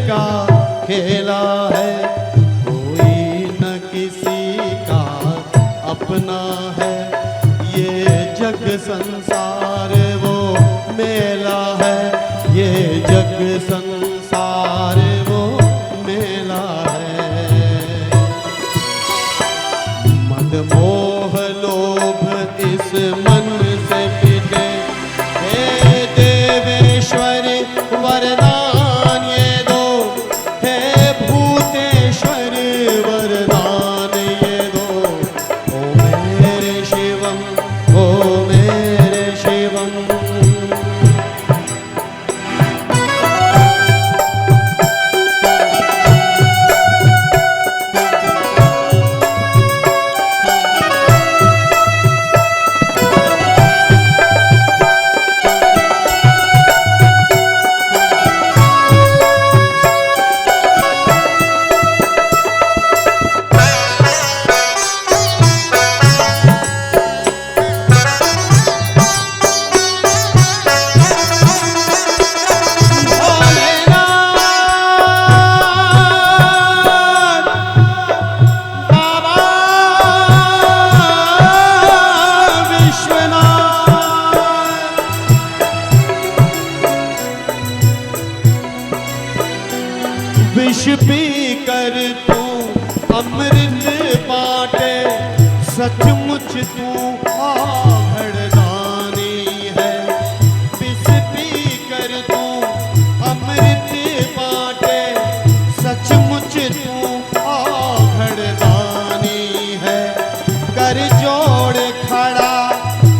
का खेला है, कोई न किसी का अपना है, ये जग संसार वो मेला है, ये जग संसार वो मेला है। मद मोह लोभ इस मन से मिटे, हे देवेश्वर वरदान ये दो, हे भूतेश्वर वरदान ये दो। ओ मेरे शिवम, ओ मेरे शिवम। विष पी कर तू अमृत बाटे, सचमुच तू आभड़दानी है। विष पी कर तू अमृत बाटे, सचमुच तू आभड़दानी है। कर जोड़ खड़ा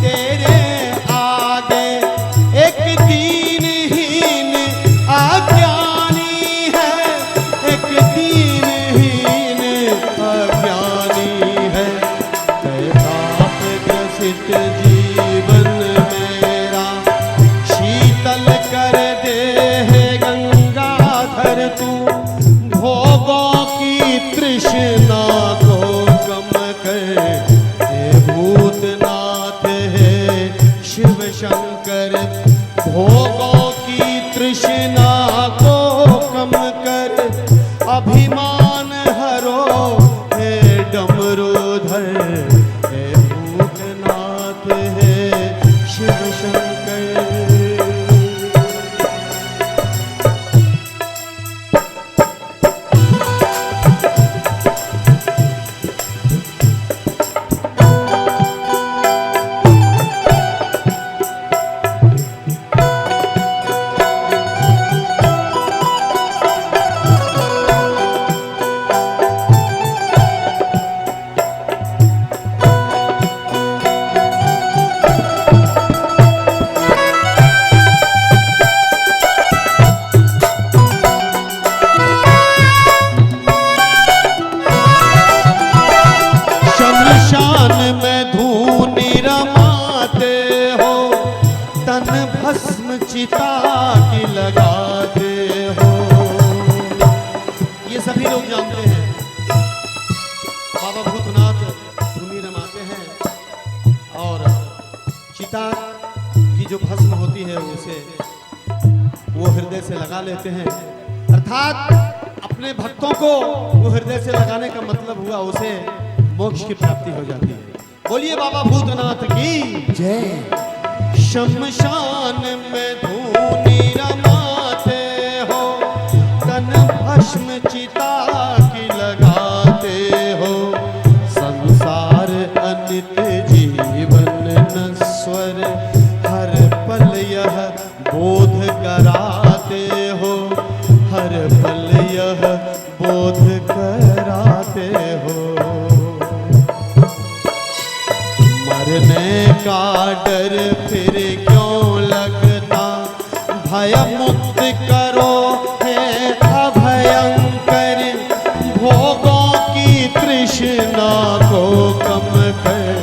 तेरे आगे एक दीनहीन अज्ञानी है, एक दीनहीन अज्ञानी है। पाप ग्रसित जीवन मेरा शीतल कर दे है गंगाधर तू, भोगों की तृष्णा को कम कर। हे भूतनाथ है शिव शंकर, भोगों की तृष्णा को कम कर। अभिमान हरो हे डमरूधर, हे भूतनाथ है शिव शंकर। शमशान में धूनी रमाते हो, तन भस्म चिता की लगाते हो। ये सभी लोग जानते हैं बाबा भूतनाथ धूनी रमाते हैं और चिता की जो भस्म होती है उसे वो हृदय से लगा लेते हैं। अर्थात अपने भक्तों को वो हृदय से लगाने का मतलब हुआ उसे मोक्ष की प्राप्ति हो जाती है। बोलिए बाबा भूतनाथ की जय। शमशान में धूनी रमाते हो, तन भस्म चिता की लगाते हो। संसार अनित जीवन नश्वर, हर पल यह बोध कराते हो, हर पल यह बोध कराते हो। मरने का डर फिर क्यों लगता, भय मुक्त करो हे अभयंकर, भोगों की तृष्णा को कम कर,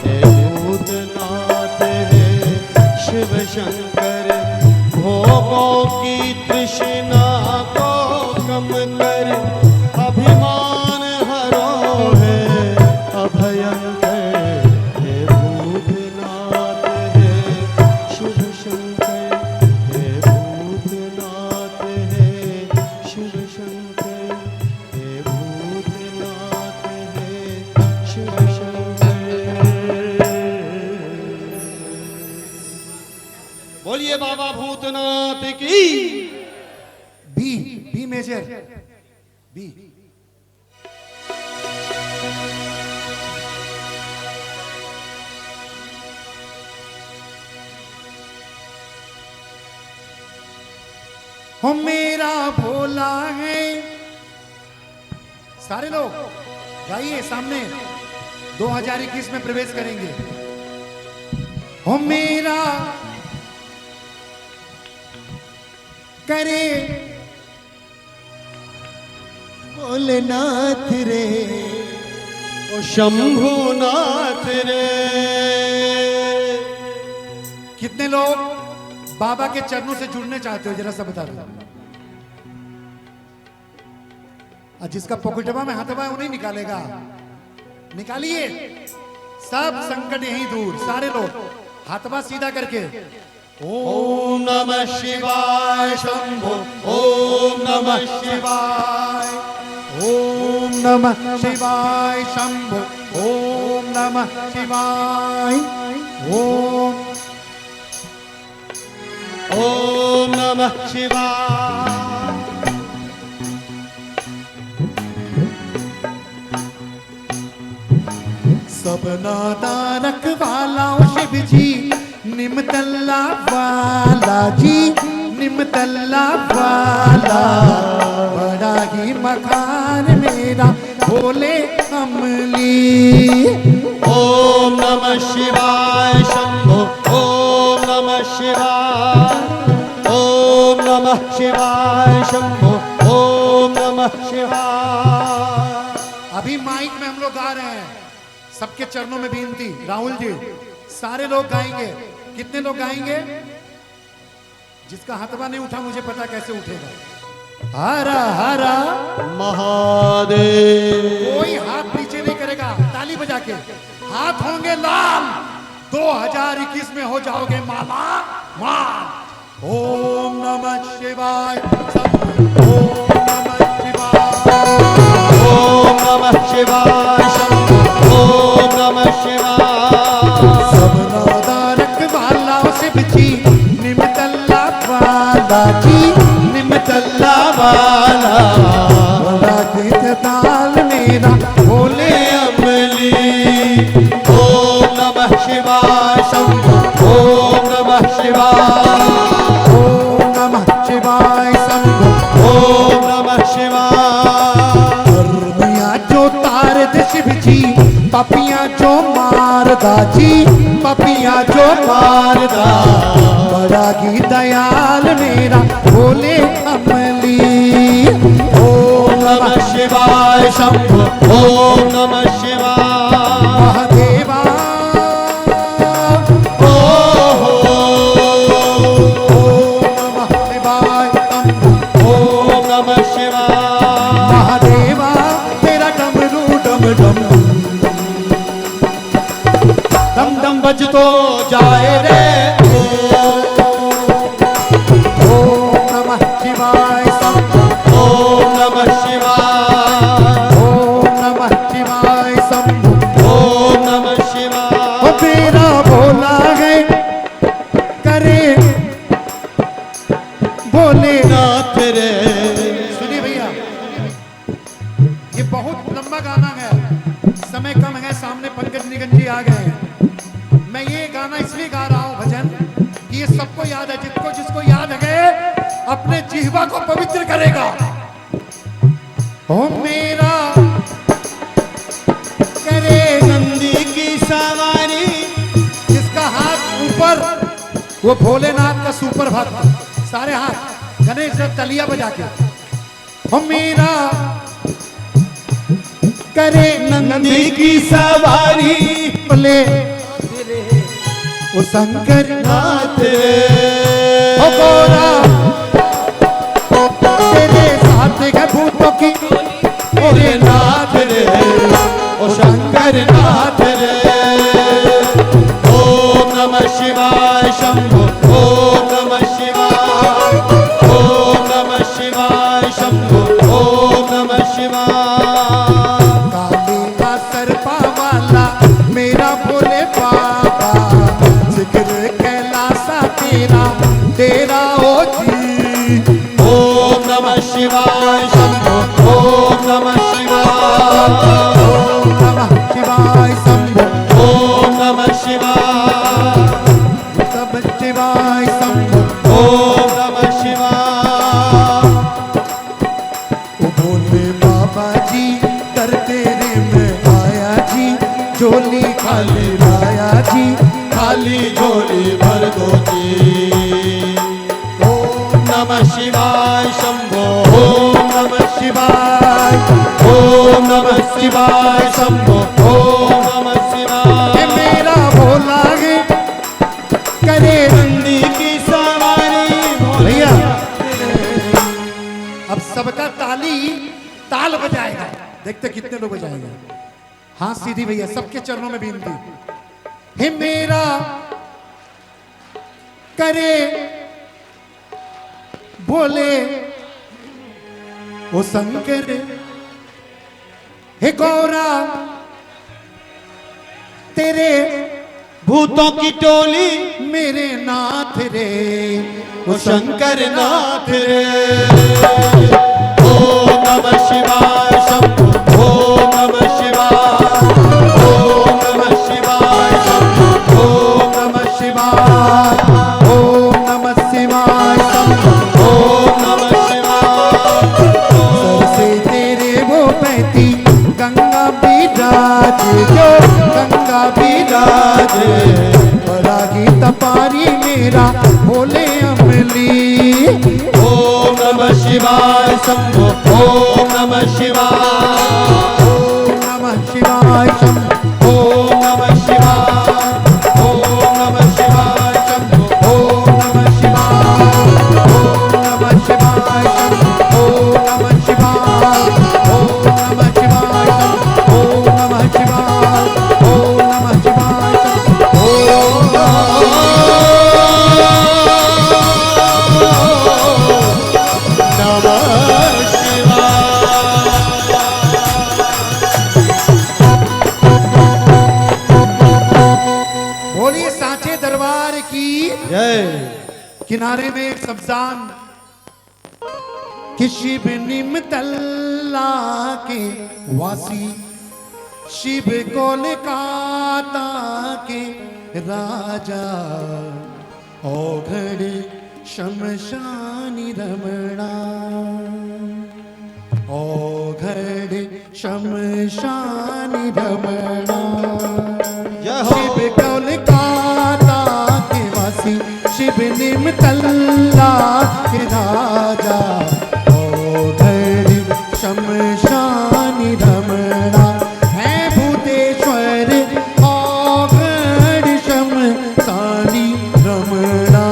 हे भूतनाथ हे शिव शंकर, भोगों की तृष्णा को कम कर, अभिमान हरो है अभयंकर, हे भूतनाथ हे शिव शंकर, हे भूतनाथ हे शिव शंकर, हे भूतनाथ हे शिव शंकर। बोलिए बाबा भूतनाथ की। B major, B. हो मेरा भोला है, सारे लोग गाइए सामने, 2021 में प्रवेश करेंगे। हो मेरा करे भोलेनाथ रे, ओ शंभुनाथ रे। कितने लोग बाबा के चरणों से जुड़ने चाहते हो, जरा सा बता दो। जिसका पॉकेटवा में हाथवा है वो नहीं निकालेगा, निकालिए। सब संकट यहीं दूर, सारे लोग हाथवा सीधा करके ओम नमः शिवाय शंभो, ओम नमः शिवाय, ओम नमः शिवाय शंभो, ओम नमः शिवाय, ओम नमः शिवाय। सबना तारक वाला शिव जी, निमतल्ला वाला जी, निमतल्ला वाला, बड़ा ही मकान मेरा भोले अमली। ओम नमः शिवाय शंभो, ओम नमः शिवाय, ओम नमः शिवाय शंभो, ओम नमः शिवाय। अभी माइक में हम लोग गा रहे हैं, सबके चरणों में विनती, राहुल जी सारे लोग गाएंगे। कितने लोग गाएंगे? जिसका हाथवा नहीं उठा मुझे पता कैसे उठेगा। हरा हरा महादेव। कोई हाथ पीछे नहीं करेगा, ताली बजा के। हाथ होंगे लाल, 2021 में हो जाओगे माला माल। ओम नमः शिवाय, ओम नमः शिवाय, ओम नमः शिवाय शंभो, ओम नमः शिवाय। सबना तारक वाला शिव जी, निमतल्ला वाला जी, निमतल्ला वाला, बड़ा गीत ताल मेरा भोले अमली। ओम नमः शिवाय शंभो, ओम नमः शिवाय, ओम नमः शिवाय शंभो, ओम नमः शिवाय। दुनिया जो तार दे शिव जी, पपिया जो मारदा जी, पपिया जो मारदा, बड़ा ही दयाल मेरा भोले अमली। ओम नमः शिवाय शंभो, ओम नमः शिवाय। महादेवा, ओम नमः शिवाय शंभो, ओम नमः शिवाय। महादेवा तेरा डमरू डम डम दम दम बजतो जाए रे। ओम नमः शिवाय शंभो, ओम नमः शिवाय, ओम नमः शिवाय शंभो, ओम नमः शिवाय। ओ तेरा भोला है करे भोलेनाथ रे। सुनिए भैया, ये बहुत लंबा गाना है, समय कम है, सामने पंकज निगम जी आ गए हैं। मैं ये गाना इसलिए गा रहा हूं भजन कि ये सबको याद है, जिसको जिसको याद है अपने जिह्वा को पवित्र करेगा। ओ मेरा करे नंदी की सवारी, जिसका हाथ ऊपर वो भोलेनाथ का सुपर भक्त, सारे हाथ गणेश जब तलिया बजा के हो मेरा करे नंदी की सवारी बोले वो शंकर नाथ ओ गोरा तेरे साथ है भूतों की मेरे नाथ रे ओ शंकर नाथ रे ओम नमः शिवाय शंभो ओम नमः शिवाय ओम नमः शिवाय शंभो ओम नमः शिवाय काले का सरपा वाला मेरा भोले बाबा जिक्र कैलासा तेरा तेरा ओ जी ओम नमः शिवाय शंभो ओम नमः शिवाय ओम नमः शिवाय शंभो ओम नमः शिवाय तब शिवाय शंभो ओम नमः शिवाय ओ भोले बाबा जी कर तेरे में आया जी झोली खाली लाया जी खाली झोली भर दो जी ओम नमः शिवाय शंभो ओम नमः शिवाय ओम नमः शिवाय शंभो ओम नमः शिवाय ये मेरा भोला है करे नंदी की सवारी भैया अब सबका ताल बजाएगा देखते कितने लोग बजाएंगे हाथ सीधी भैया सबके चरणों में विनती हे मेरा करे बोले ओ शंकर हे गौरा तेरे भूतों की टोली मेरे नाथ रे वो शंकर नाथ रे ओम नमः शिवाय शंभो ओम नमः शिवाय ओम नमः शिवाय शंभो ओम नमः शिवाय ओम नमः शिवाय शंभो ओम नमः शिवाय सर से तेरे वो बहती गंगा बिराज जो गंगा बिराज परागी तपारी मेरा भोले अमली ओम नमः शिवाय शंभो ओम नमः शिवाय ओम नमः शिवाय शंभो ओम नमः शिवाय ओम नमः शिवाय शंभो ओम नमः शिवाय ओम नमः शिवाय शंभो ओम नमः शिवाय ओम नमः शिवाय शंभो ओम नमः शिवाय ओम नमः शिवाय शंभो नमः शिवाय बोलिए सांचे दरबार की जय किनारे में एक शमशान कि शिव निमतल्ला के वासी शिव कोलकाता के राजा औघड़ शमशानी रमणा औघड़ शमशानी रमणा जय हो शिव कोलकाता के वासी शिव निमतल्ला के राजा औघड़ शमशानी रमणा है भूतेश्वर औघड़ शमशानी रमणा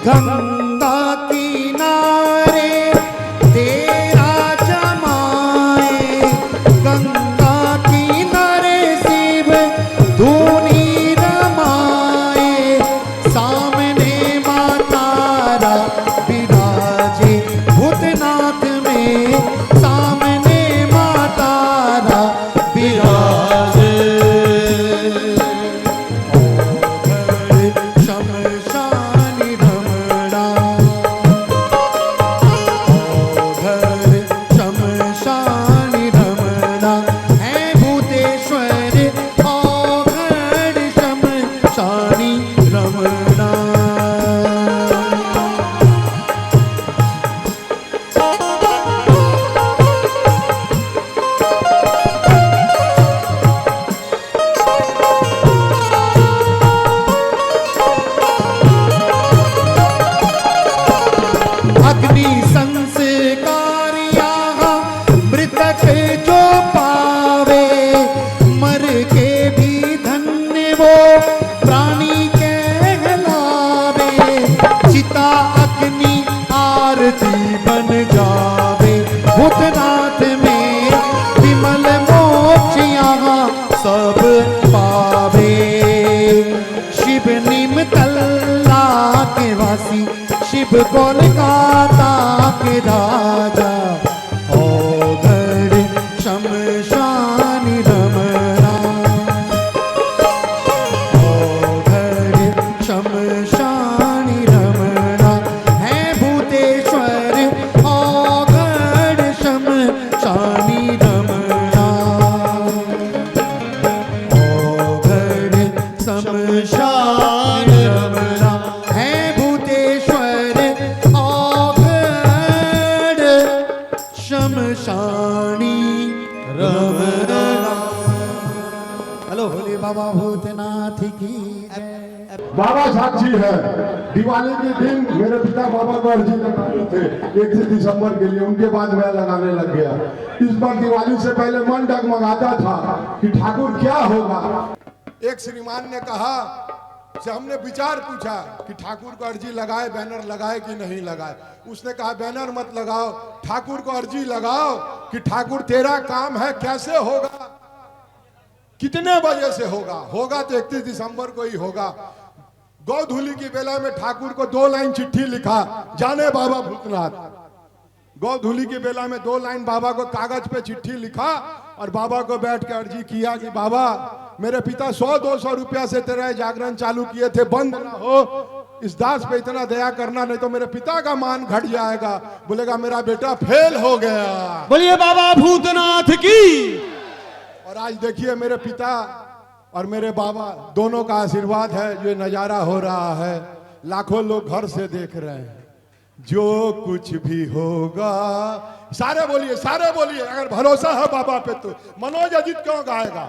गंगा किनारे तेरा जमाए गंगा किनारे शिव धूनी रमाए सामने मातारा विराजे भूतनाथ में सामने मातारा विराजे शमशानी रमणा शिव कोलकाता के राजा औघड़ शमशान रमणा, औघड़ शमशान रमणा है भूतेश्वर औघड़ शमशान रमणा, औघड़ शमशान रमणा है भूतेश्वर औघड़ शमशानी रमणा। हेलो बोले बाबा भूतनाथ की जय। बाबा साक्षी है। दिवाली के दिन मेरे पिता बाबा को अर्जी लगाते थे 1 दिसंबर के लिए, उनके बाद मैं लगाने लग गया। इस बार दिवाली से पहले मन डगमगाता था कि ठाकुर क्या होगा। एक श्रीमान ने कहा से हमने विचार पूछा कि ठाकुर को अर्जी लगाए, बैनर लगाए कि नहीं लगाए। उसने कहा बैनर मत लगाओ, ठाकुर को अर्जी लगाओ कि ठाकुर तेरा काम है, कैसे होगा, कितने बजे से होगा। होगा तो 31 दिसंबर को ही होगा। गौधूली की बेला में ठाकुर को 2 लाइन चिट्ठी लिखा, जाने बाबा भूतनाथ। गौधूली की बेला में 2 लाइन बाबा को कागज पे चिट्ठी लिखा और बाबा को बैठ के अर्जी किया कि बाबा मेरे पिता 100-200 रुपया से तेरा जागरण चालू किए थे, बंद ना हो, इस दास पे इतना दया करना, नहीं तो मेरे पिता का मान घट जाएगा। बोलेगा मेरा बेटा फेल हो गया। बोलिए बाबा भूतनाथ की। और आज देखिए मेरे पिता और मेरे बाबा दोनों का आशीर्वाद है, ये नजारा हो रहा है, लाखों लोग घर से देख रहे हैं। जो कुछ भी होगा, सारे बोलिए, अगर भरोसा है बाबा पे तो मनोज अजीत क्यों गाएगा,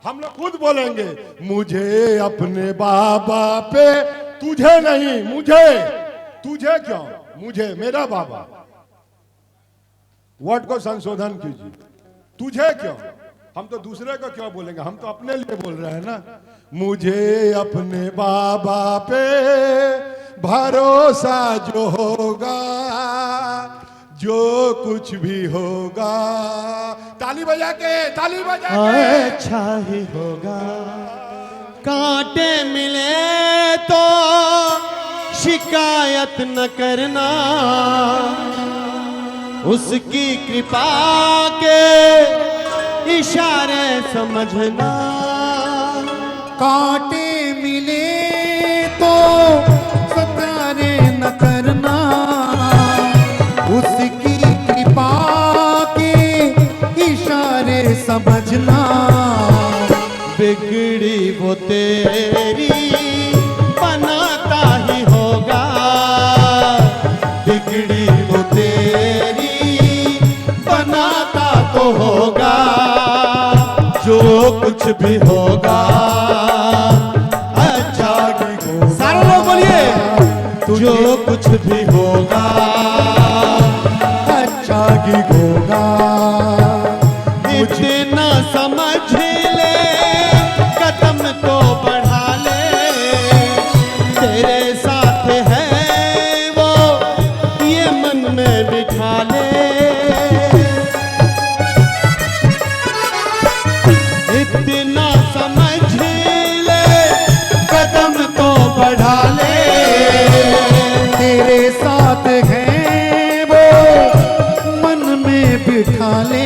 हम लोग खुद बोलेंगे मुझे अपने बाबा पे, तुझे नहीं, तुझे क्यों, मुझे, मेरा बाबा। वर्ड को संशोधन कीजिए, तुझे क्यों, हम तो दूसरे को क्यों बोलेंगे, हम तो अपने लिए बोल रहे हैं ना। मुझे अपने बाबा पे भरोसा जो होगा, जो कुछ भी होगा, ताली बजा के अच्छा ही होगा। कांटे मिले तो शिकायत न करना, उसकी कृपा के इशारे समझना। कांटे मिले तो सतारे न करना, उसकी कृपा के इशारे समझना। बिगड़ी वो तेरी बनाता ही होगा, बिगड़ी वो तेरी बनाता तो होगा। जो कुछ भी होगा अच्छा ही होगा। सारे लोग बोलिए जो कुछ भी होगा अच्छा ही होगा। इतना समझ ले, कदम तो बढ़ा ले, तेरे साथ है वो ये मन में बिठा ले। इतना समझ ले, कदम तो बढ़ा ले, तेरे साथ है वो मन में बिठा ले।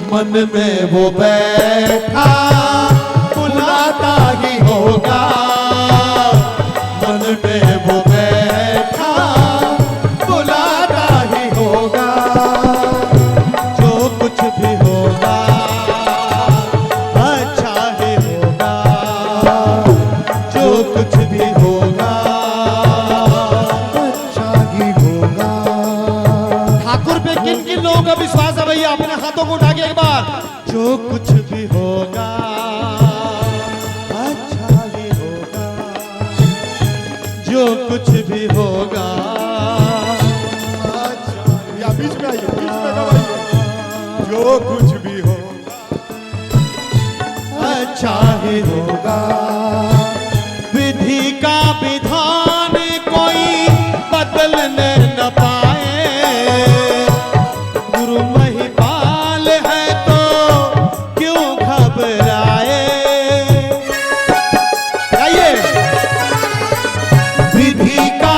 मन में वो बैठा बुलाता ही होगा, मन में वो बैठा बुलाता ही होगा। जो कुछ भी होगा अच्छा ही होगा, जो कुछ भी होगा अच्छा ही होगा। ठाकुर पे किन किन लोगों का विश्वास है भैया, अपने हाथों को उठा के एक बार। जो कुछ भी होगा अच्छा ही होगा, जो कुछ भी होगा अच्छा। या बीच में आइए, बीच में गवाइए। जो कुछ भी होगा अच्छा ही होगा। विधि का विधान कोई बदलने न पाए, गुरु महिपाल है तो क्यों घबराए। आइए। विधि का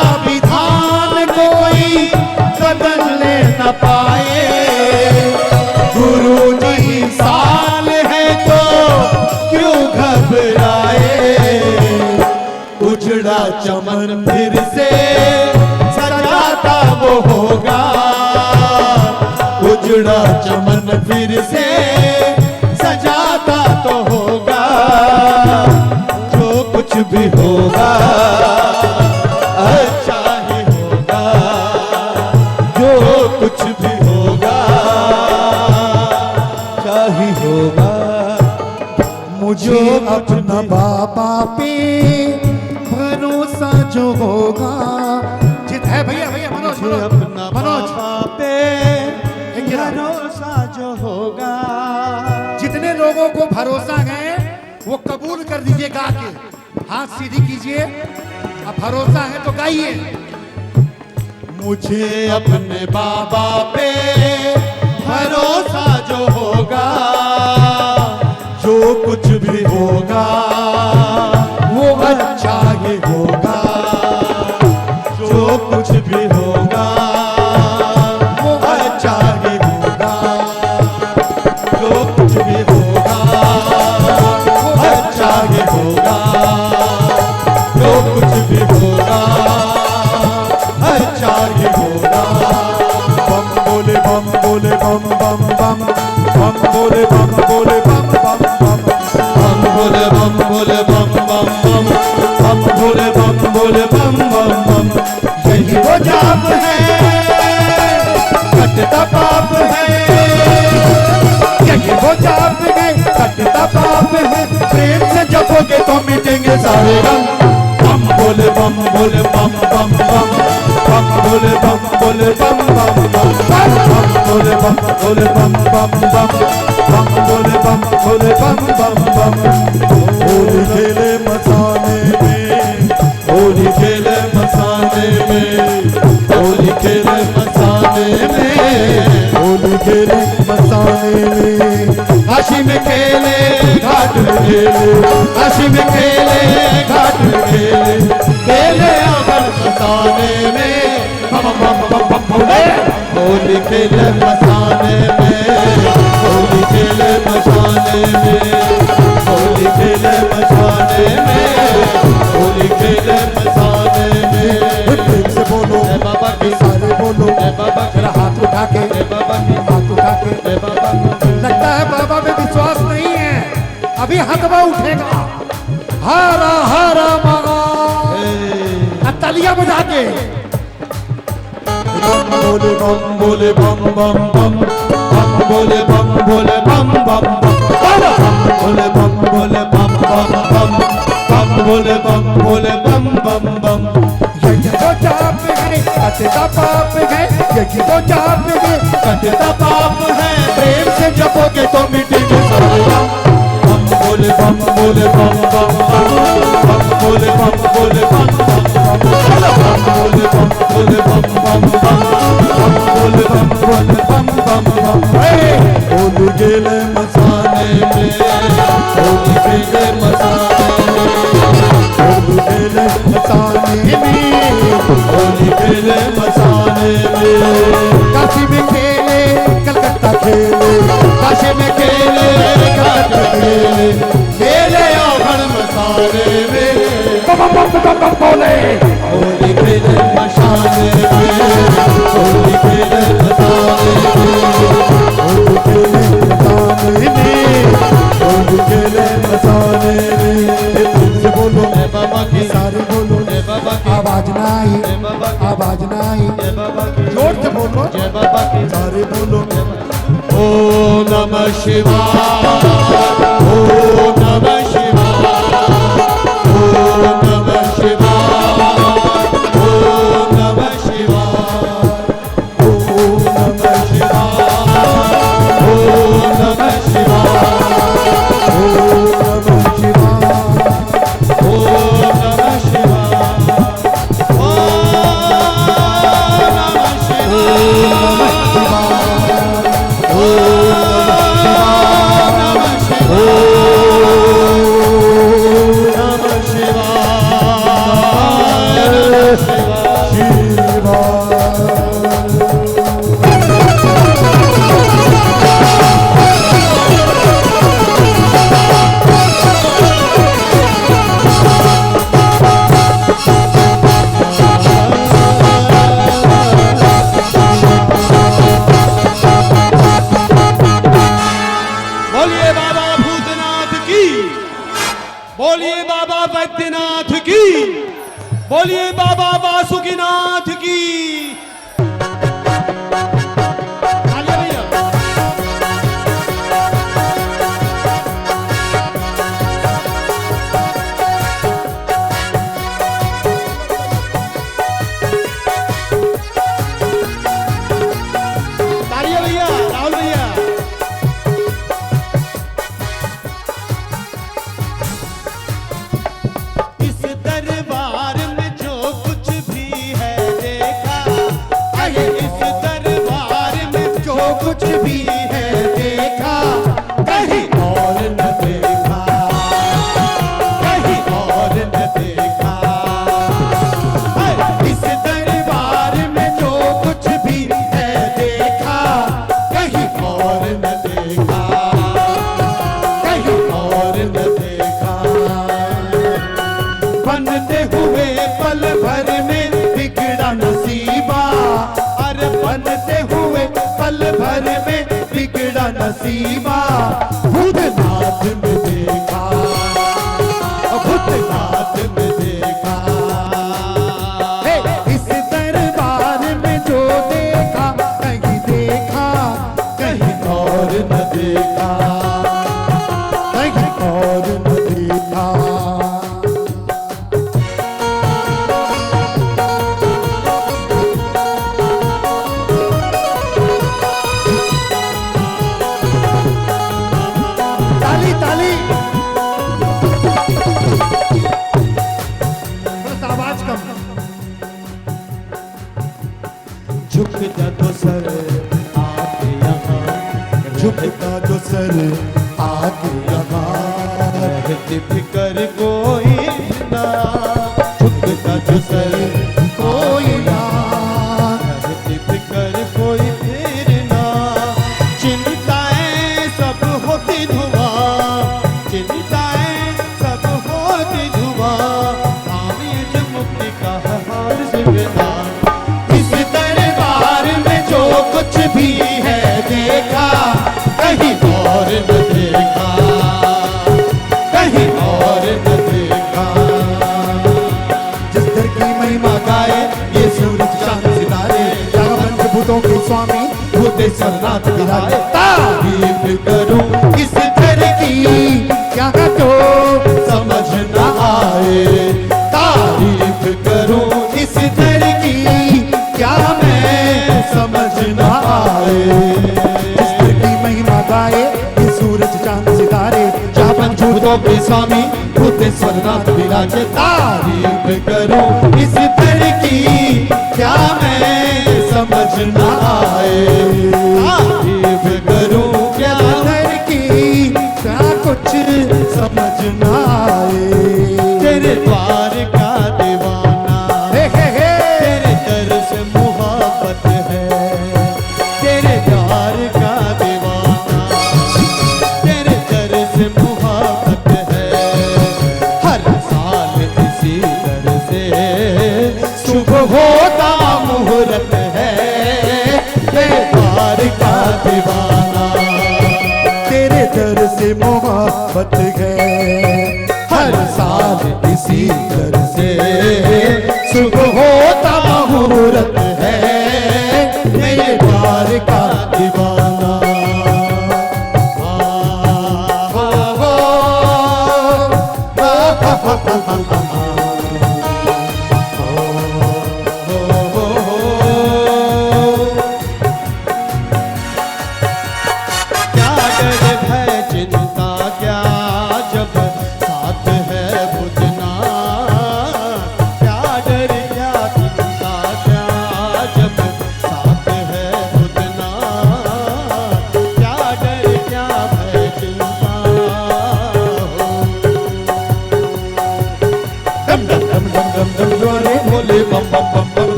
चमन फिर से सजाता वो होगा, उजड़ा चमन फिर से सजाता तो होगा, जो कुछ भी होगा अच्छा ही होगा, जो कुछ भी होगा अच्छा ही होगा। मुझे अपना बाबा पे भरोसा जो होगा, जित है भैया भैया मनोज मुझे अपना मनोज बाबा पे एक गिरा। भरोसा जो होगा। जितने लोगों को भरोसा है वो कबूल कर दीजिए गा के, हाथ सीधी कीजिए। अब भरोसा है तो गाइए। मुझे अपने बाबा पे भरोसा जो होगा, जो कुछ भी होगा वो अच्छा ही होगा, जो कुछ भी होगा वो अच्छा ही होगा, जो कुछ भी होगा वो अच्छा ही होगा, जो कुछ भी होगा अच्छा ही होगा। बम बोले बम बोले बम बम बम, बम बोले बम बोले बम बम बम, बम बोले बम बोले बम बम बम, बम बोले बम बोले बम बम बम। यही वो जाप है, कटता पाप है, यही वो जाप है, कटता पाप है, प्रेम से जपोगे तो मिटेंगे सारे गम। बम बोले बम बोले बम बम बम, बम बोले बम बोले बम बम बम, बम बोले बम बोले बम बम बम, बम बोले बम बोले बम बम बम। होली खेले मसाने में, होली खेले मसाने में, होली खेले मसाने में, होली खेले मसाने में, काशी में खेले घाट में खेले, काशी में खेले घाट में खेले, खेले अगर मसाने में, बम बम बम बम भोले। होली खेले मसाने में, होली खेले मसाने में, होली खेले मसाने में, होली खेले मसाने में। प्रेम से बोलो जय बाबा की, सारे बोलो, जय बाबा की, जरा हाथ उठा के, जय बाबा की, हाथ उठा के। जय बाबा की। लगता है बाबा में विश्वास नहीं है, अभी हथवा उठेगा। हरा हरा मगा, तालियां बजा के। बम बोले बम बोले बम बम बम, बम बोले बम बोले बम बम बम, बम बोले बम बोले बम बम बम, बम बोले बम बोले बम बम बम। यही तो जाप है, कटता पाप है, यही तो जाप है, कटता पाप है, प्रेम से जपोगे तो मिटेंगे सारे गम। बम बोले बम बोले बम बम बम, बम बोले बम बोले बम बम बम, बम बोले बम बोले बम बम बम, बम बोले बम बोले बम बम बम। होली खेले मसाने में, होली खेले मसाने में, होली खेले मसाने में, होली खेले मसाने में। काशी में खेले कलकत्ता खेले, काशी में खेले घाट में खेले, खेले औघड़ मसाने में, बोले होली खेले मसाने में, होली खेले मसाने में, होली खेले मसाने में, होली खेले मसाने में। तुम से बोलो जय बाबा की, सारे बोलो, जय बाबा की, आवाज ना आई, जय बाबा की, आवाज ना आई, जय बाबा की, जोर से बोलो, जय बाबा की, सारे बोलो। ओम नमः शिवाय, ओम नमः शिवाय, ओम नमः शिवाय, ओम नमः शिवाय, ओम नमः शिवाय, ओम नमः शिवाय, ओम नमः शिवाय, ओम नमः शिवाय, ओम नमः शिवाय, ओम बाबा वासुकीनाथ की। तालियां भैया। तालियां भैया, राहुल भैया। इस दरबार में जो कुछ भी है देखा, अरे इस दरबार में जो कुछ भी है देखा, कहीं और न देखा, कहीं और न देखा। अरे इस दरबार में जो कुछ भी है देखा, कहीं और न देखा, कहीं और न देखा। बनते हुए पल भर में बिगड़ा नसीबा, अरे बनते हुए पल भर में बिगड़ा नसीबा। भूतनाथ में देखा, भूतनाथ में देखा। हे, इस दरबार में जो देखा, कहीं देखा, कहीं और न देखा, कहीं और न देखा। ताली ताली। बस आवाज कम। झुकता तो सर आके यहाँ, झुकता तो सर आके यहाँ, रहती फिकर कोई ना, झुकता तो सर कोई ना, रहती फिकर कोई फिर ना। चिंताएं सब होती धुआं, चिंताएं सब होती धुआं, आमिर मुक्ति का हार जिंदा। इस दरबार में जो कुछ भी है देखा, कहीं और न देखा, कहीं और न देखा। जिस दर की महिमा गाए ये सूरज चांद सितारे, जहाँ पंचभूतों के स्वामी भूतेश्वर नाथ विराजे। तारीफ करूं इस दर की क्या तो समझ न आए, तारीफ करूं इस दर की क्या मैं समझ न आए। जिस दर की महिमा गाए ये सूरज चांद सितारे, जहाँ पंचभूतों के स्वामी भूतेश्वर नाथ विराजे। तारीफ करूं इस दर की क्या मैं समझ न आए, तारीफ करूं क्या दर की क्या कुछ समझ न आए। तेरे द्वार का दीवाना, तेरे दर से मुहब्बत है, तेरे द्वार का दीवाना, तेरे दर से मुहब्बत है। हर साल इसी दर से शुभ होता मुहूर्त है, तेरे द्वार का दीवाना, तेरे दर से मोहब्बत है। हर साल इसी दर से शुभ होता मुहूर्त है, मेरे द्वार का दीवाना।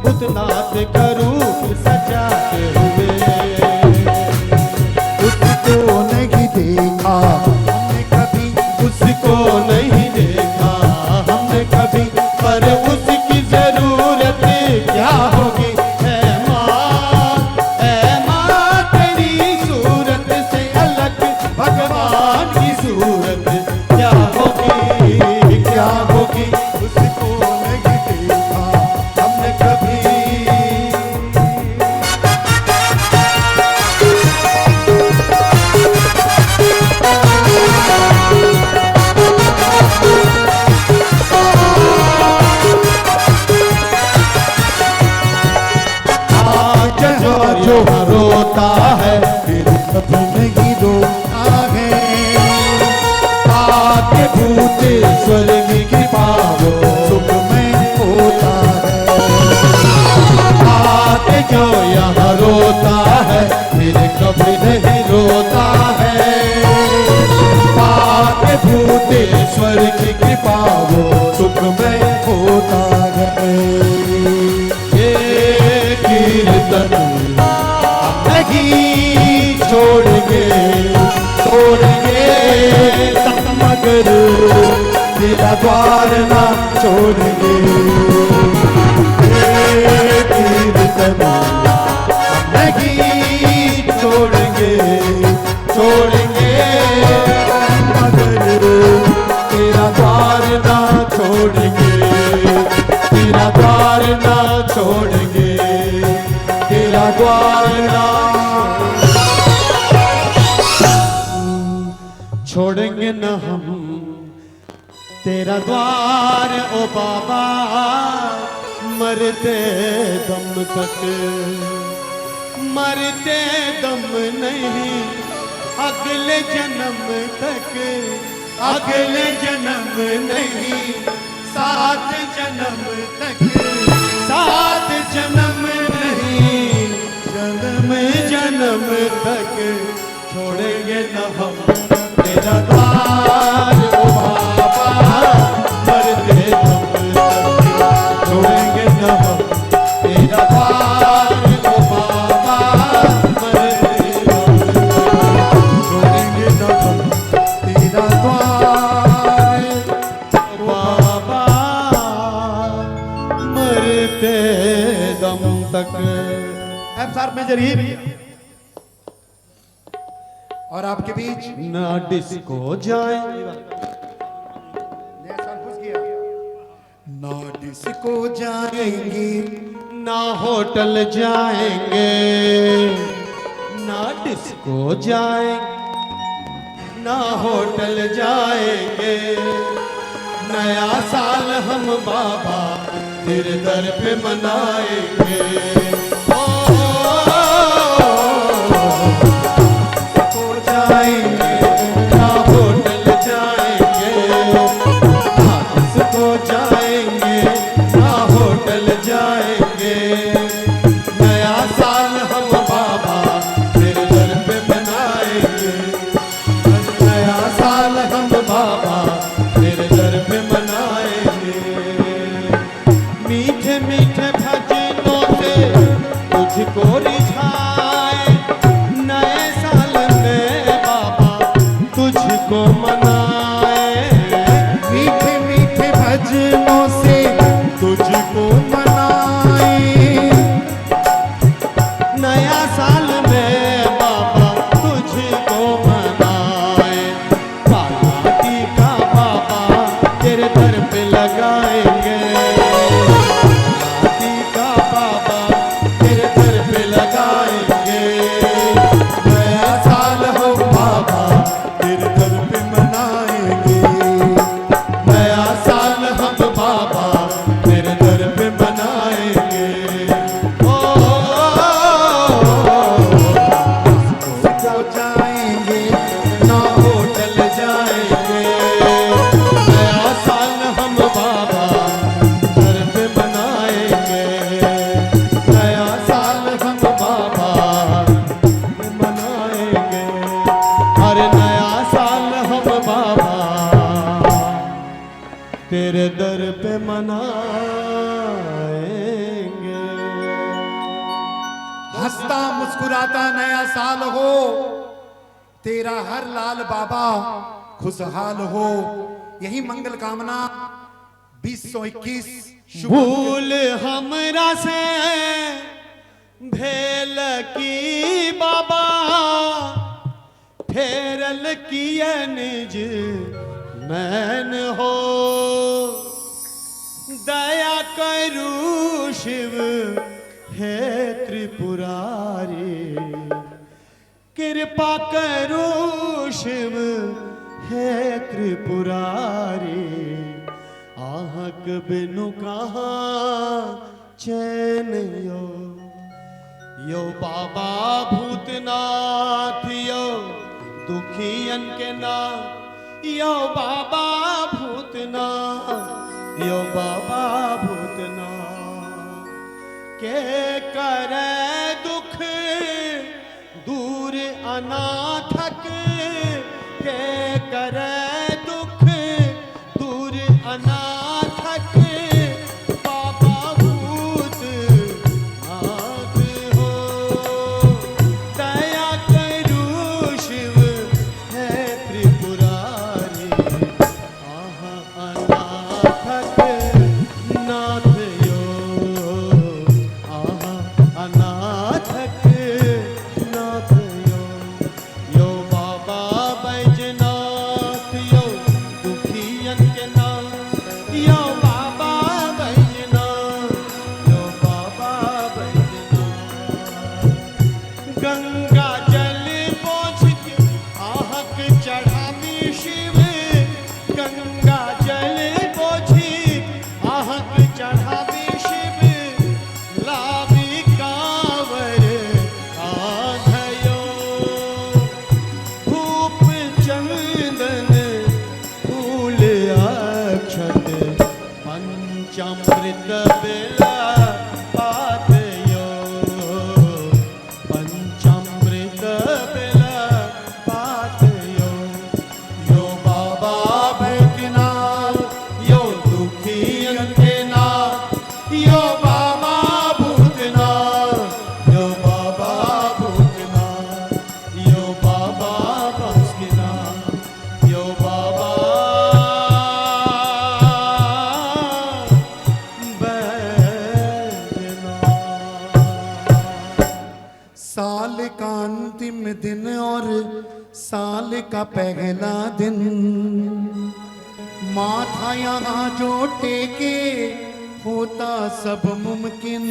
भूतनाथ का रूप सजाते हुए। उसको नहीं देखा हमने कभी, उसको नहीं देखा हमने कभी, पर उसकी जरूरत क्या होगी। ऐ माँ तेरी सूरत से अलग भगवान की सूरत क्या होगी, क्या होगी। उसको नहीं देखा हमने कभी जो रोता है फिर कभी नहीं रोता है। आके भूत स्वर्ग की कृपा वो सुख में होता है। आके जो यहाँ रोता है फिर कभी नहीं रोता है। आके भूत स्वर्ग की कृपा वो सुख में होता है। ये कीर्तन नहीं छोड़ेंगे, छोड़ेंगे मगर तेरा द्वार ना छोड़ेंगे। ये कीर्तन नहीं छोड़ेंगे, छोड़ेंगे मगर तेरा द्वार ना छोड़ेंगे, तेरा द्वार ना छोड़ेंगे, तेरा द्वार ना छोड़ेंगे न हम तेरा द्वार ओ बाबा, मरते दम तक, मरते दम नहीं अगले जन्म तक, अगले जन्म नहीं सात जन्म तक, सात जन्म नहीं जन्म जन्म तक छोड़ेंगे न हम तेरा द्वार ओ बाबा, मरते दम तक छोड़ेंगे न हम तेरा द्वार ओ बाबा, मरते दम तक छोड़ेंगे न हम तेरा द्वार ओ बाबा, मरते दम तक। एफ शार्प मेजर ई और आपके बीच ना डिस्को जाए ना डिस्को जाएंगे, ना होटल जाएंगे, ना डिस्को जाएंगे, ना होटल जाएंगे। नया साल हम बाबा तेरे दर पे मनाएंगे। ओ, डिस्को जाएंगे, ना होटल जाएंगे, ना डिस्को जाएंगे, ना होटल जाएंगे। नया साल हम बाबा तेरे दर पे मनाएंगे। नया साल हम बाबा तेरे दर पे मनाएंगे। मीठे मीठे भजनों से तुझको रिझाए, नए साल में बाबा तुझको मनाए। मीठे मीठे भजनों से तुझको मनाए। नया साल में बाबा तुझको मनाए। काला टीका बाबा तेरे दर पे लगाएंगे। काला टीका बाबा तेरे दर पे लगाएंगे। नया साल हम बाबा तेरे दर पे मनाएंगे। नया साल हम बाबा तेरे दर पे मनाएंगे। ओ, डिस्को जाएंगे, ना होटल जाएंगे। नया साल हम बाबा घर पे मनाएंगे। नया साल हम बाबा मनाएंगे। अरे नया साल हम बाबा तेरे दर पे मनाएंगे। हंसता मुस्कुराता नया साल हो, तेरा हर लाल बाबा खुशहाल हो। यही मंगल कामना 2021 शुभ। भूल हमरा से भेल की बाबा, फेरल किए निज मैन हो। दया करू शिव हे त्रिपुरारी, कृपा करू शिव हे त्रिपुरारी। आहक बिनु कहाँ चैन यो, यो बाबा भूतनाथ यो दुखियन के नाथ, यो बाबा भूतनाथ, यो बाबा भूतनाथ। के करे दुख दूर अनाथक, के करे दुख दूर अनाथक। बाबा भूतनाथ हो, दया करू शिव है त्रिपुरारी। आहा अनाथक नाथ यो, आहा अनाथक नाथ यो। यो बाबा बैजनाथ यो दुखियन के नाथ, यो बाबा बैजनाथ, यो बाबा बैजनाथ। गंगा जल बोझ के आहक चढ़ावी शिव, गंगा जल बोझी आहक चढ़ावी शिव। लावी कांवर कांधयो, धूप चंदन फूल अक्षत। पंचामृत बेला पातयो, पंचामृत बेला पातयो। यो बाबा बैद्यनाथ यो दुखियन के नाथ, यो बाबा भूतनाथ, यो बाबा भूतनाथ, यो बाबा बासुकीनाथ, यो बाबा बैद्यनाथ। साल का अंतिम दिन और साल का पहला दिन, माथा यहाँ जो टेके होता सब मुमकिन।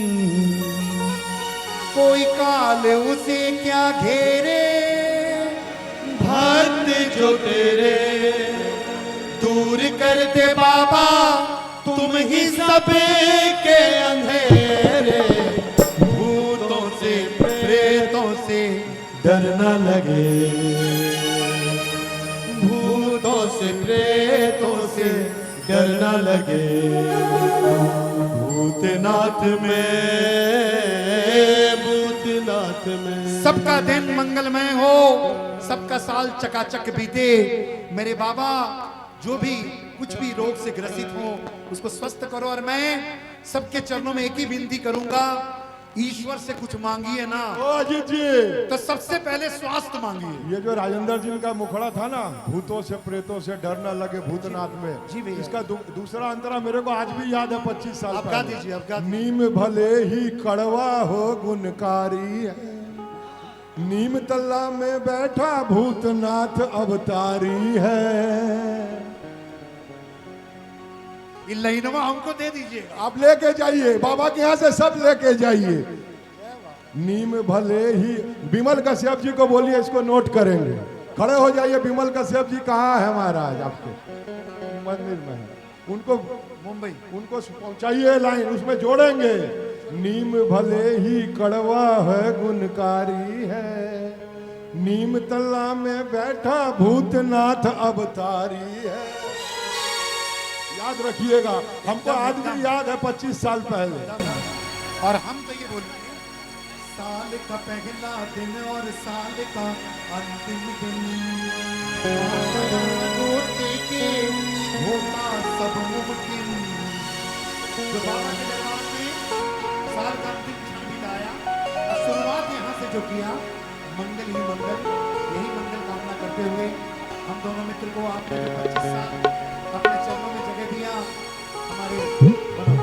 कोई काल उसे क्या घेरे, भक्त जो तेरे दूर कर दे बाबा, तुम ही सब के अंधेरे। भूतों से प्रेतों से डर न लगे, भूतों से प्रेतों से डर न लगे। भूतनाथ में, भूतनाथ में। सबका दिन मंगलमय हो, सबका साल चकाचक बीते। मेरे बाबा जो भी कुछ भी रोग से ग्रसित हो उसको स्वस्थ करो। और मैं सबके चरणों में एक ही विनती करूंगा, ईश्वर से कुछ मांगिए ना ओ अजीत जी, तो सबसे पहले स्वास्थ्य मांगिए। ये जो राजेंद्र जी का मुखड़ा था ना, भूतों से प्रेतों से डर न लगे भूतनाथ में, जी भैया। इसका दूसरा अंतरा मेरे को आज भी याद है 25 साल आप गा दीजिए, आप गा दीजिए। नीम भले ही कड़वा हो गुणकारी है, नीम तल्ला में बैठा भूतनाथ अवतारी है। ये लाइनवा हमको दे दीजिएगा। आप लेके जाइए, बाबा के यहाँ से सब लेके जाइए। नीम भले ही, विमल कश्यप जी को बोलिए इसको नोट करेंगे। खड़े हो जाइए। विमल कश्यप जी कहाँ है महाराज? आपके मंदिर में है, उनको मुंबई उनको पहुंचाइए लाइन, उसमें जोड़ेंगे। नीम भले ही कड़वा है गुणकारी है, नीम तल्ला में बैठा भूतनाथ अवतारी है। याद रखिएगा, हमको आज भी याद है 25 साल पहले। और हम तो ये बोलेंगे, साल का पहला दिन और साल का अंतिम दिन, टूटे के होता सब मुमकिन। जो बाबा के दरबार में साल का अंतिम क्षण बिताया, शुरुआत ने जो किया मंगल ही मंगल, यही मंगल कामना करते हुए हम दोनों मित्र को आपने जो 25 साल अपने चरणों में जगह दिया, हमारे